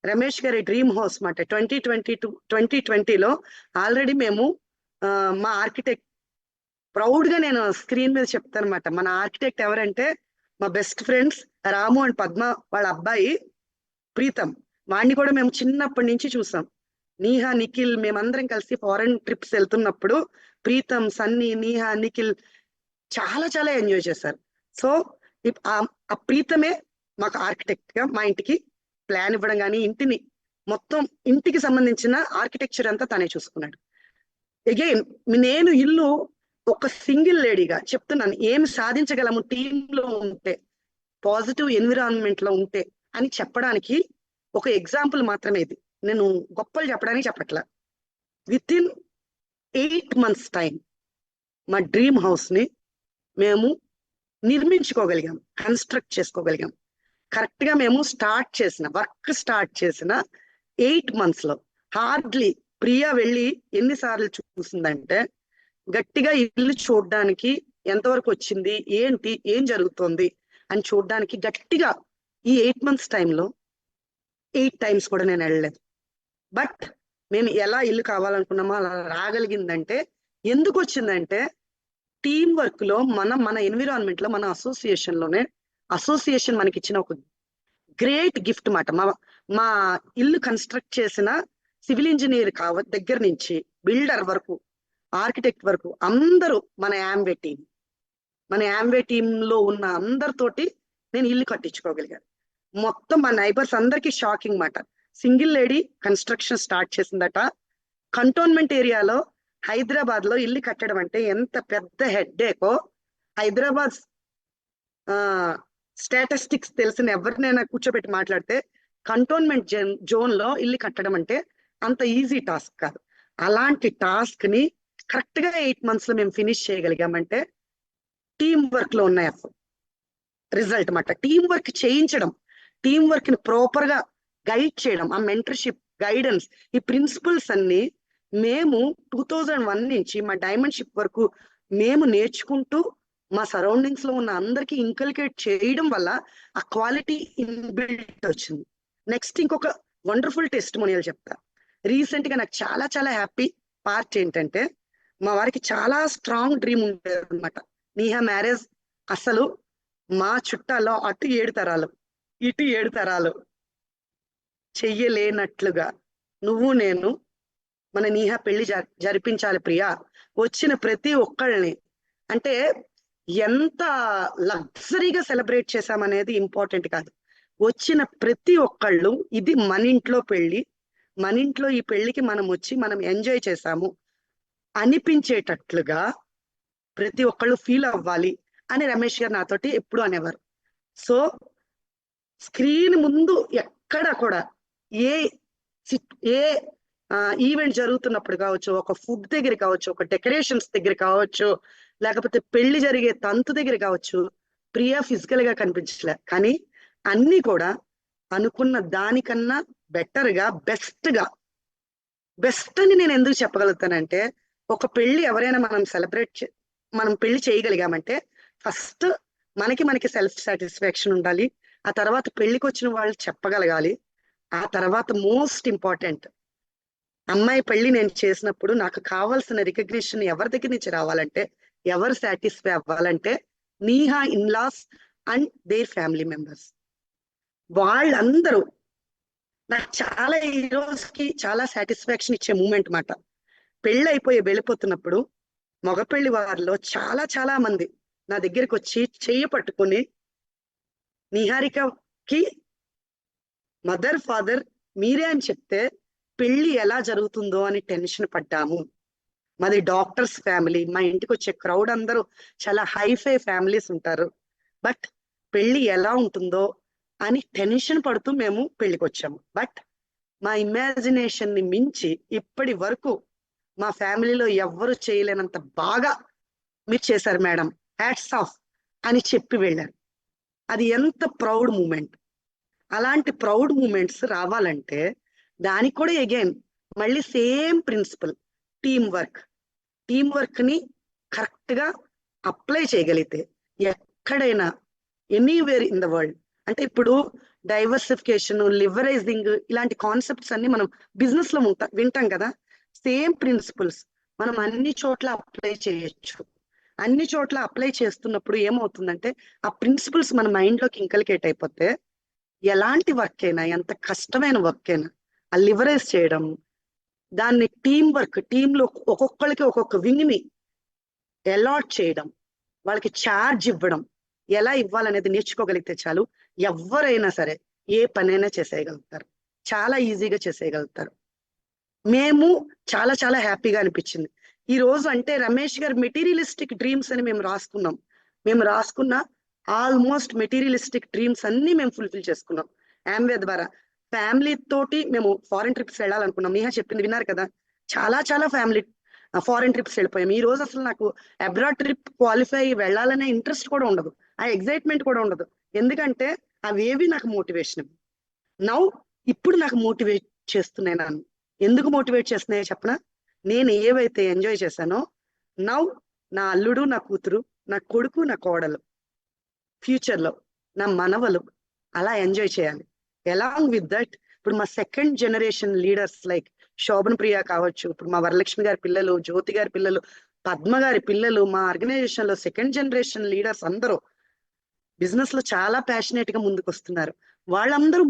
రమేష్ గారి డ్రీమ్ హౌస్ మాట 2020లో ఆల్రెడీ మేము మా ఆర్కిటెక్ట్, ప్రౌడ్ గా నేను స్క్రీన్ మీద చెప్తాను అనమాట, మన ఆర్కిటెక్ట్ ఎవరంటే మా best friends Ramu and Padma వాళ్ళ అబ్బాయి ప్రీతం. వాడిని కూడా మేము చిన్నప్పటి నుంచి చూసాం. నీహా, నిఖిల్ మేమందరం కలిసి ఫారెన్ ట్రిప్స్ వెళ్తున్నప్పుడు ప్రీతం, సన్నీ, నీహా, నిఖిల్ చాలా చాలా ఎంజాయ్ చేశారు. సో ఆ ప్రీతమే మాకు ఆర్కిటెక్ట్ గా మా ఇంటికి ప్లాన్ ఇవ్వడం కానీ, ఇంటిని మొత్తం ఇంటికి సంబంధించిన ఆర్కిటెక్చర్ అంతా తనే చూసుకున్నాడు. అగైన్ నేను ఇల్లు ఒక సింగిల్ లేడీగా చెప్తున్నాను, ఏం సాధించగలము టీంలో ఉంటే, పాజిటివ్ ఎన్విరాన్మెంట్ లో ఉంటే అని చెప్పడానికి ఒక ఎగ్జాంపుల్ మాత్రమే ఇది. నేను గొప్పలు చెప్పడానికి చెప్పట్లా. విత్ ఇన్ 8 months టైం మా డ్రీమ్ హౌస్ ని మేము నిర్మించుకోగలిగాం, కన్స్ట్రక్ట్ చేసుకోగలిగాం. కరెక్ట్ గా మేము వర్క్ స్టార్ట్ చేసిన 8 months లో హార్డ్లీ ప్రియా వెళ్ళి ఎన్నిసార్లు చూసిందంటే, గట్టిగా ఇల్లు చూడడానికి ఎంతవరకు వచ్చింది, ఏంటి, ఏం జరుగుతోంది అని చూడడానికి గట్టిగా ఈ 8 months టైంలో 8 times కూడా నేను వెళ్ళలేదు. బట్ మేము ఎలా ఇల్లు కావాలనుకున్నామో అలా రాగలిగిందంటే ఎందుకు వచ్చిందంటే టీం వర్క్ లో మన ఎన్విరాన్మెంట్ లో మన అసోసియేషన్ మనకి ఇచ్చిన ఒక గ్రేట్ గిఫ్ట్ మాట. మా ఇల్లు కన్స్ట్రక్ట్ చేసిన సివిల్ ఇంజనీర్ దగ్గర నుంచి బిల్డర్ వరకు, ఆర్కిటెక్ట్ వరకు అందరూ మన యాంవే టీమ్ లో ఉన్న అందరితోటి నేను ఇల్లు కట్టించుకోగలిగాను. మొత్తం మా నైబర్స్ అందరికి షాకింగ్ మాట. సింగిల్ లేడీ కన్స్ట్రక్షన్ స్టార్ట్ చేసిందట. కంటోన్మెంట్ ఏరియాలో హైదరాబాద్ లో ఇల్లు కట్టడం అంటే ఎంత పెద్ద హెడ్ఏకో, హైదరాబాద్ స్టాటిస్టిక్స్ తెలిసిన ఎవరినైనా కూర్చోబెట్టి మాట్లాడితే కంటోన్మెంట్ జోన్ లో ఇల్లు కట్టడం అంటే అంత ఈజీ టాస్క్ కాదు. అలాంటి టాస్క్ ని కరెక్ట్ గా 8 months లో మేము ఫినిష్ చేయగలిగామంటే టీం వర్క్ లో ఉన్న రిజల్ట్ అన్నమాట. టీం వర్క్ చేయించడం, టీం వర్క్ ని ప్రాపర్ గా గైడ్ చేయడం, ఆ మెంటర్షిప్, గైడెన్స్, ఈ ప్రిన్సిపల్స్ అన్ని మేము 2001 నుంచి మా డైమండ్ షిప్ వరకు మేము నేర్చుకుంటూ మా సరౌండింగ్స్ లో ఉన్న అందరికి ఇంకల్కేట్ చేయడం వల్ల ఆ క్వాలిటీ ఇన్బిల్ట్ వచ్చింది. నెక్స్ట్ ఇంకొక వండర్ఫుల్ టెస్టిమోనియల్ చెప్తా. రీసెంట్ గా నాకు చాలా చాలా హ్యాపీ పార్ట్ ఏంటంటే మా వారికి చాలా స్ట్రాంగ్ డ్రీమ్ ఉండేది అనమాట. నీహా మ్యారేజ్ అసలు మా చుట్టాల్లో అటు 7 తరాలు ఇటు 7 తరాలు చెయ్యలేనట్లుగా నువ్వు నేను మన నీహా పెళ్లి జరిపించాలి ప్రియా. వచ్చిన ప్రతి ఒక్కళ్ళని అంటే ఎంత లగ్జరీగా సెలబ్రేట్ చేశామనేది ఇంపార్టెంట్ కాదు. వచ్చిన ప్రతి ఒక్కళ్ళు ఇది మన ఇంట్లో పెళ్లి, మన ఇంట్లో ఈ పెళ్లికి మనం వచ్చి మనం ఎంజాయ్ చేశాము అనిపించేటట్లుగా ప్రతి ఒక్కళ్ళు ఫీల్ అవ్వాలి అని రమేష్ గారు నాతోటి ఎప్పుడు అనేవారు. సో స్క్రీన్ ముందు ఎక్కడ కూడా ఏ ఈవెంట్ జరుగుతున్నప్పుడు కావచ్చు, ఒక ఫుడ్ దగ్గర కావచ్చు, ఒక డెకరేషన్స్ దగ్గర కావచ్చు, లేకపోతే పెళ్లి జరిగే తంతు దగ్గర కావచ్చు, ప్రియా ఫిజికల్ గా కనిపించలే. కానీ అన్ని కూడా అనుకున్న దానికన్నా బెటర్ గా బెస్ట్ అని నేను ఎందుకు చెప్పగలుగుతానంటే ఒక పెళ్లి ఎవరైనా మనం పెళ్లి చేయగలిగామంటే ఫస్ట్ మనకి సెల్ఫ్ సాటిస్ఫాక్షన్ ఉండాలి. ఆ తర్వాత పెళ్లికి వచ్చిన వాళ్ళు చెప్పగలగాలి. ఆ తర్వాత మోస్ట్ ఇంపార్టెంట్, అమ్మాయి పెళ్లి నేను చేసినప్పుడు నాకు కావాల్సిన రికగ్నిషన్ ఎవరి దగ్గర నుంచి రావాలంటే, ఎవరు సాటిస్ఫై అవ్వాలంటే నీహా in laws and their family members. వాళ్ళందరూ నాకు చాలా ఈ రోజుకి చాలా సాటిస్ఫాక్షన్ ఇచ్చే మూమెంట్ మాట. పెళ్లి అయిపోయి వెళ్ళిపోతున్నప్పుడు మగపెళ్లి వారిలో చాలా చాలా మంది నా దగ్గరికి వచ్చి చెయ్యి పట్టుకుని నిహారికకి మదర్ ఫాదర్ మీరే అని చెప్తే పెళ్లి ఎలా జరుగుతుందో అని టెన్షన్ పడ్డాము. మాది డాక్టర్స్ ఫ్యామిలీ, మా ఇంటికి వచ్చే క్రౌడ్ అందరూ చాలా హైఫై ఫ్యామిలీస్ ఉంటారు. బట్ పెళ్లి ఎలా ఉంటుందో అని టెన్షన్ పడుతూ మేము పెళ్లికి వచ్చాము. బట్ మా ఇమాజినేషన్ ని మించి ఇప్పటి వరకు మా ఫ్యామిలీలో ఎవ్వరు చేయలేనంత బాగా మీరు చేశారు మేడం, హ్యాట్స్ ఆఫ్ అని చెప్పి వెళ్ళారు. అది ఎంత ప్రౌడ్ మూమెంట్. అలాంటి ప్రౌడ్ మూమెంట్స్ రావాలంటే దానికి కూడా అగైన్ మళ్ళీ సేమ్ ప్రిన్సిపల్, టీం వర్క్ ని కరెక్ట్ గా అప్లై చేయగలిగితే ఎక్కడైనా ఎనీవేర్ ఇన్ ద వరల్డ్, అంటే ఇప్పుడు డైవర్సిఫికేషన్, లివరైజింగ్ ఇలాంటి కాన్సెప్ట్స్ అన్ని మనం బిజినెస్ లో వింటాం కదా. సేమ్ ప్రిన్సిపల్స్ మనం అన్ని చోట్ల అప్లై చేయొచ్చు. అన్ని చోట్ల అప్లై చేస్తున్నప్పుడు ఏమవుతుందంటే ఆ ప్రిన్సిపల్స్ మన మైండ్ లోకి ఇంకల్కేట్ అయిపోతే ఎలాంటి వర్క్ అయినా, ఎంత కష్టమైన వర్క్ అయినా ఆ లివరైజ్ చేయడం, దాన్ని టీంలో ఒక్కొక్కరికి ఒక్కొక్క వింగ్ ని అలాట్ చేయడం, వాళ్ళకి ఛార్జ్ ఇవ్వడం, ఎలా ఇవ్వాలనేది నేర్చుకోగలిగితే చాలు ఎవరైనా సరే ఏ పనైనా చేసేయగలుగుతారు, చాలా ఈజీగా చేసేయగలుగుతారు. మేము చాలా చాలా హ్యాపీగా అనిపించింది ఈ రోజు. అంటే రమేష్ గారు మెటీరియలిస్టిక్ డ్రీమ్స్ అని మేము రాసుకున్న ఆల్మోస్ట్ మెటీరియలిస్టిక్ డ్రీమ్స్ అన్ని మేము ఫుల్ఫిల్ చేసుకున్నాం యాంవే ద్వారా. ఫ్యామిలీ తోటి మేము ఫారెన్ ట్రిప్స్ వెళ్ళాలనుకున్నాం. మీహా చెప్పింది విన్నారు కదా, చాలా చాలా ఫ్యామిలీ ఫారెన్ ట్రిప్స్ వెళ్ళిపోయాం. ఈ రోజు అసలు నాకు అబ్రాడ్ ట్రిప్ క్వాలిఫై వెళ్ళాలనే ఇంట్రెస్ట్ కూడా ఉండదు, ఆ ఎగ్జైట్మెంట్ కూడా ఉండదు. ఎందుకంటే అవేవి నాకు మోటివేషన్. ఇప్పుడు నాకు మోటివేట్ చేస్తున్నాయి. ఎందుకు మోటివేట్ చేస్తున్నాయో చెప్పనా? నేను ఏవైతే ఎంజాయ్ చేశానో నౌ నా అల్లుడు, నా కూతురు, నా కొడుకు, నా కోడలు, ఫ్యూచర్ లో నా మనవలు అలా ఎంజాయ్ చేయాలి. అలాంగ్ విత్ దట్ ఇప్పుడు మా second generation leaders like Shobhan Priya కావచ్చు, ఇప్పుడు మా వరలక్ష్మి గారి పిల్లలు, జ్యోతి గారి పిల్లలు, పద్మ గారి పిల్లలు, మా ఆర్గనైజేషన్ లో సెకండ్ జనరేషన్ లీడర్స్ అందరూ బిజినెస్ లో చాలా ప్యాషనేట్ గా ముందుకు వస్తున్నారు. వాళ్ళందరూ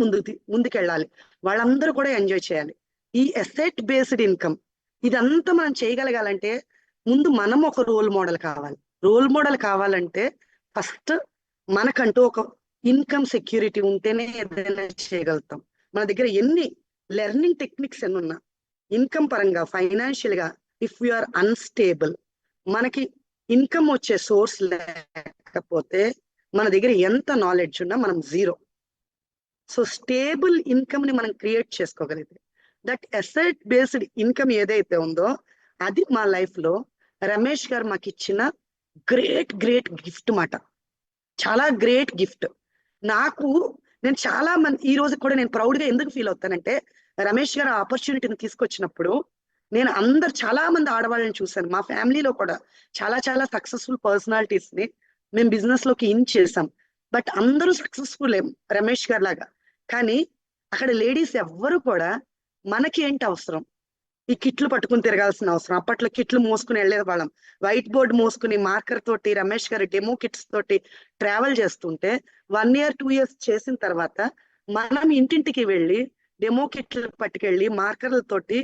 ముందుకెళ్ళాలి, వాళ్ళందరూ కూడా ఎంజాయ్ చేయాలి. ఈ అసెట్ బేస్డ్ ఇన్కమ్ ఇదంతా మనం చేయగలగాలంటే ముందు మనం ఒక రోల్ మోడల్ కావాలి. రోల్ మోడల్ కావాలంటే ఫస్ట్ మనకంటూ ఒక ఇన్కమ్ సెక్యూరిటీ ఉంటేనే ఏదైనా చేయగలుగుతాం. మన దగ్గర ఎన్ని లెర్నింగ్ టెక్నిక్స్ ఎన్ని ఉన్నా ఇన్కమ్ పరంగా ఫైనాన్షియల్ గా ఇఫ్ యూఆర్ అన్స్టేబుల్, మనకి ఇన్కమ్ వచ్చే సోర్స్ లేకపోతే మన దగ్గర ఎంత నాలెడ్జ్ ఉన్నా మనం జీరో. సో స్టేబుల్ ఇన్కమ్ ని మనం క్రియేట్ చేసుకోగలిగితే దట్ అసెట్ బేస్డ్ ఇన్కమ్ ఏదైతే ఉందో అది మా లైఫ్ లో రమేష్ గారు మాకు ఇచ్చిన గ్రేట్ గ్రేట్ గిఫ్ట్ మాట. చాలా గ్రేట్ గిఫ్ట్. నాకు నేను చాలా మంది ఈ రోజు కూడా నేను ప్రౌడ్ గా ఎందుకు ఫీల్ అవుతానంటే రమేష్ గారు ఆపర్చునిటీని తీసుకొచ్చినప్పుడు నేను చాలా మంది ఆడవాళ్ళని చూశాను. మా ఫ్యామిలీలో కూడా చాలా చాలా సక్సెస్ఫుల్ పర్సనాలిటీస్ ని మేము బిజినెస్ లోకి ఇన్ చేసాం. బట్ అందరూ సక్సెస్ఫుల్ రమేష్ గారు లాగా. కానీ అక్కడ లేడీస్ ఎవ్వరు కూడా మనకి ఏంటి అవసరం, ఈ కిట్లు పట్టుకుని తిరగాల్సిన అవసరం. అప్పట్లో కిట్లు మోసుకుని వెళ్ళే వాళ్ళం, వైట్ బోర్డ్ మోసుకుని మార్కర్ తోటి రమేష్ గారి డెమో కిట్స్ తోటి ట్రావెల్ చేస్తుంటే 1 year 2 years చేసిన తర్వాత మనం ఇంటింటికి వెళ్ళి డెమో కిట్లు పట్టుకెళ్ళి మార్కర్లతోటి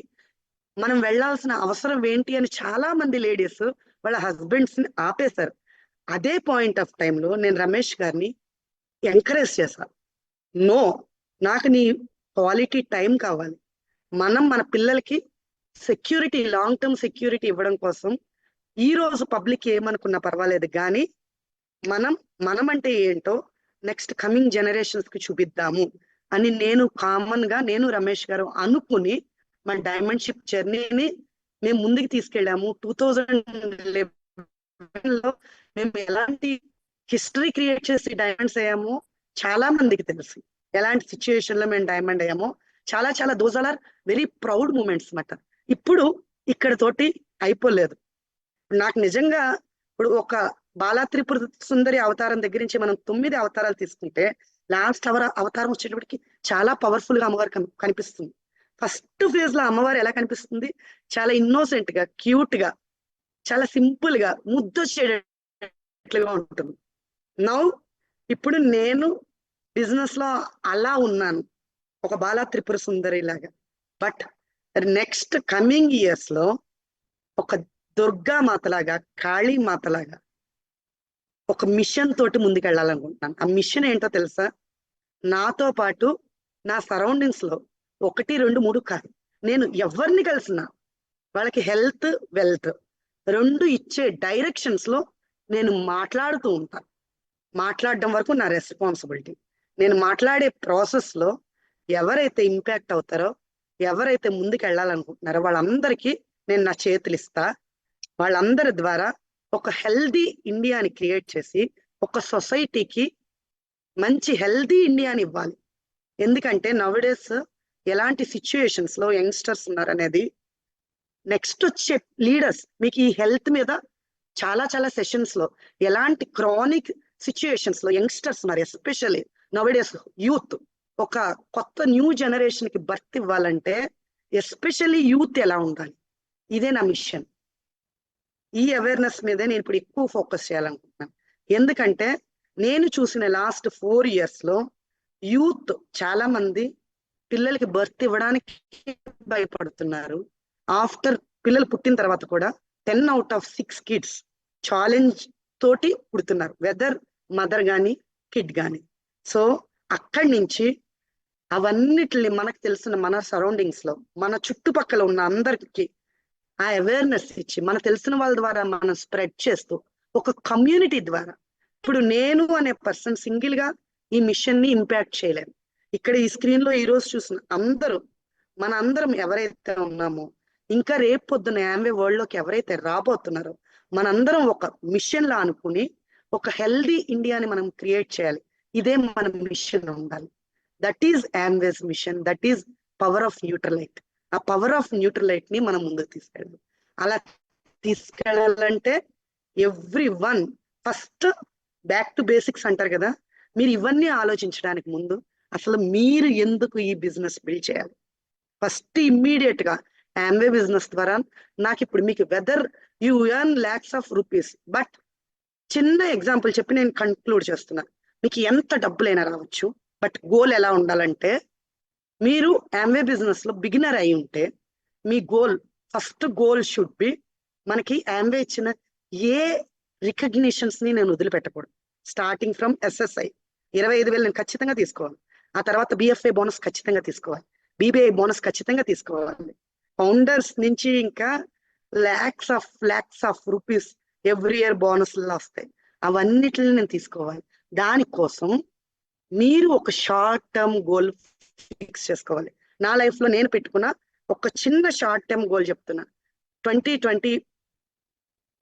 మనం వెళ్లాల్సిన అవసరం ఏంటి అని చాలా మంది లేడీస్ వాళ్ళ హస్బెండ్స్ ని ఆపేశారు. అదే పాయింట్ ఆఫ్ టైంలో నేను రమేష్ గారిని ఎంకరేజ్ చేశాను. నో, నాకు నీ క్వాలిటీ టైం కావాలి. మనం మన పిల్లలకి సెక్యూరిటీ, లాంగ్ టర్మ్ సెక్యూరిటీ ఇవ్వడం కోసం ఈ రోజు పబ్లిక్ ఏమనుకున్నా పర్వాలేదు, కానీ మనం అంటే ఏంటో నెక్స్ట్ కమింగ్ జనరేషన్స్ కి చూపిద్దాము అని నేను రమేష్ గారు అనుకుని మన డైమండ్ షిప్ జర్నీని మేము ముందుకు తీసుకెళ్ళాము. 2011లో మేము ఎలాంటి హిస్టరీ క్రియేట్ చేసి డైమండ్స్ అయ్యామో చాలా మందికి తెలుసు. ఎలాంటి సిచ్యుయేషన్ లో మేము డైమండ్ అయ్యామో చాలా చాలా those are very proud moments అన్నమాట. ఇప్పుడు ఇక్కడ తోటి అయిపోలేదు. నాకు నిజంగా ఇప్పుడు ఒక బాలా త్రిపుర సుందరి అవతారం దగ్గర నుంచి మనం 9 అవతారాలు తీసుకుంటే లాస్ట్ అవతారం వచ్చేటప్పటికి చాలా పవర్ఫుల్ గా అమ్మవారు కనిపిస్తుంది. ఫస్ట్ ఫేజ్ లో అమ్మవారు ఎలా కనిపిస్తుంది, చాలా ఇన్నోసెంట్ గా, క్యూట్ గా, చాలా సింపుల్ గా, ముద్దొచ్చేటట్లుగా ఉంటుంది. నౌ ఇప్పుడు నేను బిజినెస్ లో అలా ఉన్నాను, ఒక బాలా త్రిపుర సుందరి లాగా. బట్ నెక్స్ట్ కమింగ్ ఇయర్స్ లో ఒక దుర్గా మాతలాగా, కాళీ మాతలాగా ఒక మిషన్ తోటి ముందుకెళ్ళాలనుకుంటున్నాను. ఆ మిషన్ ఏంటో తెలుసా? నాతో పాటు నా సరౌండింగ్స్ లో 1 2 3 కాదు, నేను ఎవరిని కలిసినా వాళ్ళకి హెల్త్ వెల్త్ 2 ఇచ్చే డైరెక్షన్స్ లో నేను మాట్లాడుతూ ఉంటాను. మాట్లాడడం వరకు నా రెస్పాన్సిబిలిటీ. నేను మాట్లాడే ప్రాసెస్ లో ఎవరైతే ఇంపాక్ట్ అవుతారో, ఎవరైతే ముందుకు వెళ్ళాలనుకుంటున్నారో వాళ్ళందరికీ నేను నా చేతులు ఇస్తా. వాళ్ళందరి ద్వారా ఒక హెల్దీ ఇండియాని క్రియేట్ చేసి ఒక సొసైటీకి మంచి హెల్దీ ఇండియాని ఇవ్వాలి. ఎందుకంటే నవడేస్ ఎలాంటి సిచ్యుయేషన్స్ లో యంగ్స్టర్స్ ఉన్నారనేది, నెక్స్ట్ వచ్చే లీడర్స్ మీకు ఈ హెల్త్ మీద చాలా చాలా సెషన్స్ లో ఎలాంటి క్రానిక్ సిచ్యుయేషన్స్ లో యంగ్స్టర్స్ ఉన్నారు, ఎస్పెషల్లీ నవడేస్ యూత్. ఒక కొత్త న్యూ జనరేషన్ కి బర్త్ ఇవ్వాలంటే ఎస్పెషల్లీ యూత్ ఎలా ఉండాలి, ఇదే నా మిషన్. ఈ అవేర్నెస్ మీదే నేను ఇప్పుడు ఎక్కువ ఫోకస్ చేయాలనుకుంటున్నాను. ఎందుకంటే నేను చూసిన లాస్ట్ 4 years లో యూత్ చాలా మంది పిల్లలకి బర్త్ ఇవ్వడానికి భయపడుతున్నారు. ఆఫ్టర్ పిల్లలు పుట్టిన తర్వాత కూడా 10 out of 6 kids ఛాలెంజ్ తోటి పుడుతున్నారు, వెదర్ మదర్ గాని కిడ్ గాని. సో అక్కడి నుంచి అవన్నిటిని మనకు తెలిసిన మన సరౌండింగ్స్ లో మన చుట్టుపక్కల ఉన్న అందరికి ఆ అవేర్నెస్ ఇచ్చి మన తెలిసిన వాళ్ళ ద్వారా మనం స్ప్రెడ్ చేస్తూ ఒక కమ్యూనిటీ ద్వారా, ఇప్పుడు నేను అనే పర్సన్ సింగిల్ గా ఈ మిషన్ ని ఇంపాక్ట్ చేయలేను. ఇక్కడ ఈ స్క్రీన్ లో ఈ రోజు చూసిన మన అందరం ఎవరైతే ఉన్నామో, ఇంకా రేపు పొద్దున యామ్వే వరల్డ్ లోకి ఎవరైతే రాబోతున్నారో, మనందరం ఒక మిషన్ లా అనుకుని ఒక హెల్దీ ఇండియాని మనం క్రియేట్ చేయాలి. ఇదే మన మిషన్ ఉండాలి. That is Amway's mission, that is power of Nutrilite. ఆ పవర్ ఆఫ్ న్యూట్రలైట్ ని మనం ముందుకు తీసుకెళ్ళాలి. అలా తీసుకెళ్ళాలంటే everyone first back to basics అంటారు కదా, మీరు ఇవన్నీ ఆలోచించడానికి ముందు అసలు మీరు ఎందుకు ఈ బిజినెస్ బిల్డ్ చేయాలి? ఫస్ట్ ఇమ్మీడియట్ గా ఆమ్వే బిజినెస్ ద్వారా నాకు ఇప్పుడు మీకు whether you earn lakhs of rupees, but చిన్న ఎగ్జాంపుల్ చెప్పి నేను కన్క్లూడ్ చేస్తున్నా. మీకు ఎంత డబ్బులైనా రావచ్చు, బట్ గోల్ ఎలా ఉండాలంటే, మీరు ఆమ్వే బిజినెస్ లో బిగినర్ అయి ఉంటే మీ goal, first goal should be, మనకి ఆమ్వే ఇచ్చిన ఏ రికగ్నిషన్స్ ని నేను వదిలిపెట్టకూడదు. స్టార్టింగ్ ఫ్రమ్ ఎస్ఎస్ఐ 25,000 నేను ఖచ్చితంగా తీసుకోవాలి. ఆ తర్వాత బిఎఫ్ఏ బోనస్ ఖచ్చితంగా తీసుకోవాలి, బీబీఐ బోనస్ ఖచ్చితంగా తీసుకోవాలి. ఫౌండర్స్ నుంచి ఇంకా lakhs of rupees every year బోనస్లు వస్తాయి. అవన్నిటిని నేను తీసుకోవాలి. దానికోసం మీరు ఒక షార్ట్ టర్మ్ గోల్ ఫిక్స్ చేసుకోవాలి. నా లైఫ్ లో నేను పెట్టుకున్న ఒక చిన్న షార్ట్ టర్మ్ గోల్ చెప్తున్నా.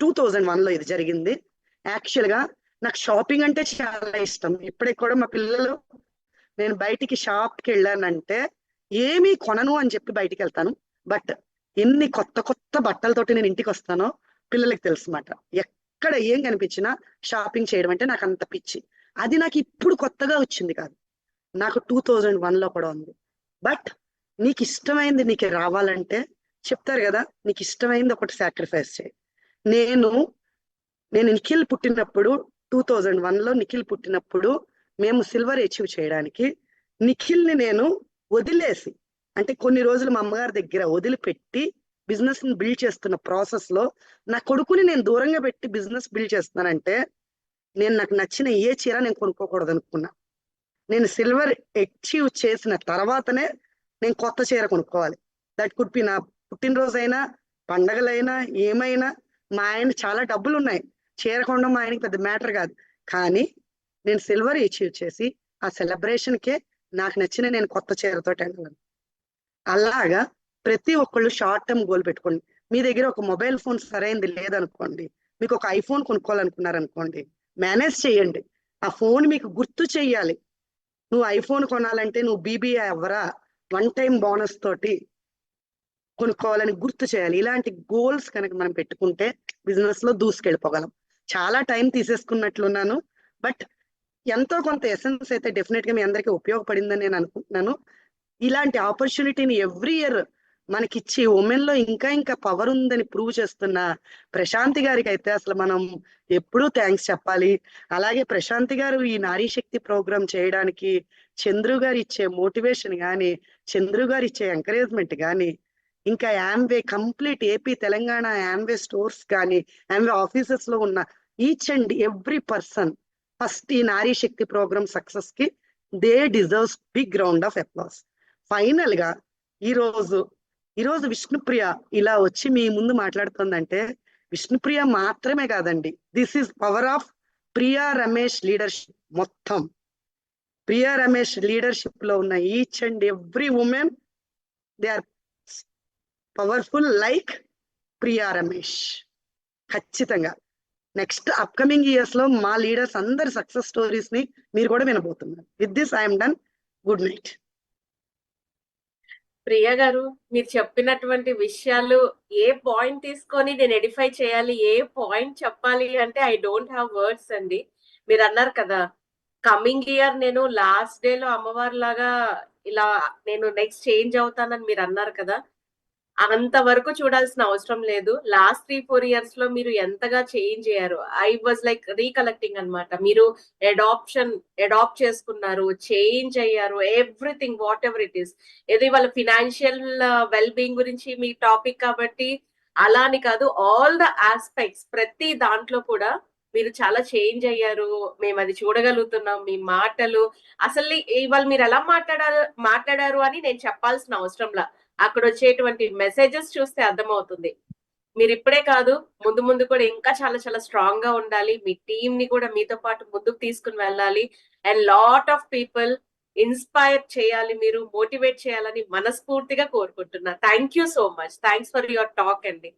2001 లో ఇది జరిగింది. యాక్చువల్ గా నాకు షాపింగ్ అంటే చాలా ఇష్టం. ఇప్పటికి కూడా మా పిల్లలు, నేను బయటికి షాప్కి వెళ్ళానంటే ఏమీ కొనను అని చెప్పి బయటికి వెళ్తాను, బట్ ఎన్ని కొత్త కొత్త బట్టలతోటి నేను ఇంటికి వస్తానో పిల్లలకి తెలుసు మాట. ఎక్కడ ఏం కనిపించినా షాపింగ్ చేయడం అంటే నాకు అంత పిచ్చి. అది నాకు ఇప్పుడు కొత్తగా వచ్చింది కాదు, నాకు 2001 లో కూడా ఉంది. బట్ నీకు ఇష్టమైంది నీకు రావాలంటే చెప్తారు కదా, నీకు ఇష్టమైంది ఒకటి సాక్రిఫైస్ చేయి. నేను నిఖిల్ పుట్టినప్పుడు 2001 లో నిఖిల్ పుట్టినప్పుడు మేము సిల్వర్ అచీవ్ చేయడానికి నిఖిల్ని నేను వదిలేసి, అంటే కొన్ని రోజులు మా అమ్మగారి దగ్గర వదిలిపెట్టి బిజినెస్ ని బిల్డ్ చేస్తున్న ప్రాసెస్ లో నా కొడుకుని నేను దూరంగా పెట్టి బిజినెస్ బిల్డ్ చేస్తున్నానంటే, నేను నాకు నచ్చిన ఏ చీర నేను కొనుక్కోకూడదు అనుకున్నా. నేను సిల్వర్ అచీవ్ చేసిన తర్వాతనే నేను కొత్త చీర కొనుక్కోవాలి. దట్ కుడ్ బి నా పుట్టినరోజైనా పండగలైనా ఏమైనా. మా ఆయన చాలా డబ్బులు ఉన్నాయి, చీర కొనడం మా ఆయనకి పెద్ద మ్యాటర్ కాదు. కానీ నేను సిల్వర్ అచీవ్ చేసి ఆ సెలబ్రేషన్ కే నాకు నచ్చిన నేను కొత్త చీరతో వెళ్ళాను. అలాగా ప్రతి ఒక్కళ్ళు షార్ట్ టర్మ్ గోల్ పెట్టుకోండి. మీ దగ్గర ఒక మొబైల్ ఫోన్ సరైనది లేదనుకోండి, మీకు ఒక ఐఫోన్ కొనుక్కోవాలనుకున్నారనుకోండి, మేనేజ్ చేయండి. ఆ ఫోన్ మీకు గుర్తు చెయ్యాలి. నువ్వు ఐఫోన్ కొనాలంటే నువ్వు బీబీఐ అవ్వరా, 1 టైం బోనస్ తోటి కొనుక్కోవాలని గుర్తు చేయాలి. ఇలాంటి గోల్స్ కనుక మనం పెట్టుకుంటే బిజినెస్ లో దూసుకెళ్ళిపోగలం. చాలా టైం తీసేసుకున్నట్లున్నాను, బట్ ఎంతో కొంత ఎసెన్స్ అయితే డెఫినెట్ గా మీ అందరికీ ఉపయోగపడిందని నేను అనుకుంటున్నాను. ఇలాంటి ఆపర్చునిటీని ఎవ్రీ ఇయర్ మనకిచ్చి ఉమెన్ లో ఇంకా ఇంకా పవర్ ఉందని ప్రూవ్ చేస్తున్న ప్రశాంతి గారికి అయితే అసలు మనం ఎప్పుడూ థ్యాంక్స్ చెప్పాలి. అలాగే ప్రశాంతి గారు ఈ నారీ శక్తి ప్రోగ్రామ్ చేయడానికి చంద్రు గారు ఇచ్చే మోటివేషన్ గాని, చంద్రు గారు ఇచ్చే ఎంకరేజ్మెంట్ గాని, ఇంకా Amway complete AP Telangana Amway stores కానీ యాంవే ఆఫీసెస్ లో ఉన్న each and every person first ఈ నారీ శక్తి ప్రోగ్రామ్ సక్సెస్ కి they deserves big round of applause. Final గా ఈరోజు విష్ణుప్రియ ఇలా వచ్చి మీ ముందు మాట్లాడుతుందంటే విష్ణుప్రియ మాత్రమే కాదండి, this is power of Priya Ramesh leadership. మొత్తం ప్రియా రమేష్ లీడర్షిప్ లో ఉన్న each and every women they are powerful like Priya Ramesh. ఖచ్చితంగా నెక్స్ట్ అప్కమింగ్ ఇయర్స్ లో మా లీడర్స్ అందరి సక్సెస్ స్టోరీస్ ని మీరు కూడా వినబోతున్నారు. With this I'm done. Good night. Priya garu, మీరు చెప్పినటువంటి విషయాలు ఏ పాయింట్ తీసుకొని నేను ఎడిఫై చేయాలి, ఏ పాయింట్ చెప్పాలి అంటే ఐ డోంట్ హ్యావ్ వర్డ్స్ అండి. మీరు అన్నారు కదా, కమింగ్ ఇయర్ నేను లాస్ట్ డే లో అమ్మవారి లాగా ఇలా నేను నెక్స్ట్ చేంజ్ అవుతానని మీరు అన్నారు కదా. అంతవరకు చూడాల్సిన అవసరం లేదు. లాస్ట్ 3-4 ఇయర్స్ లో మీరు ఎంతగా చేంజ్ అయ్యారు. ఐ వాజ్ లైక్ రీకలెక్టింగ్ అన్నమాట. మీరు అడాప్ట్ చేసుకున్నారు, చేంజ్ అయ్యారు, everything what ever it is. ఇది వాళ్ళ ఫినాన్షియల్ వెల్ బీయింగ్ గురించి మీ టాపిక్ కాబట్టి అలా అని కాదు, ఆల్ ద ఆస్పెక్ట్స్ ప్రతి దాంట్లో కూడా మీరు చాలా చేంజ్ అయ్యారు. మేము అది చూడగలుగుతున్నాం. మీ మాటలు అసలు ఇవాళ మీరు ఎలా మాట్లాడారు అని నేను చెప్పాల్సిన అవసరంలా, అక్కడ వచ్చేటువంటి మెసేజెస్ చూస్తే అర్థమవుతుంది. మీరు ఇప్పుడే కాదు, ముందు ముందు కూడా ఇంకా చాలా చాలా స్ట్రాంగ్ గా ఉండాలి. మీ టీం ని కూడా మీతో పాటు ముందుకు తీసుకుని వెళ్ళాలి. And lot of people inspire చేయాలి, మీరు మోటివేట్ చేయాలని మనస్ఫూర్తిగా కోరుకుంటున్నా. Thank you so much. Thanks for your talk అండి.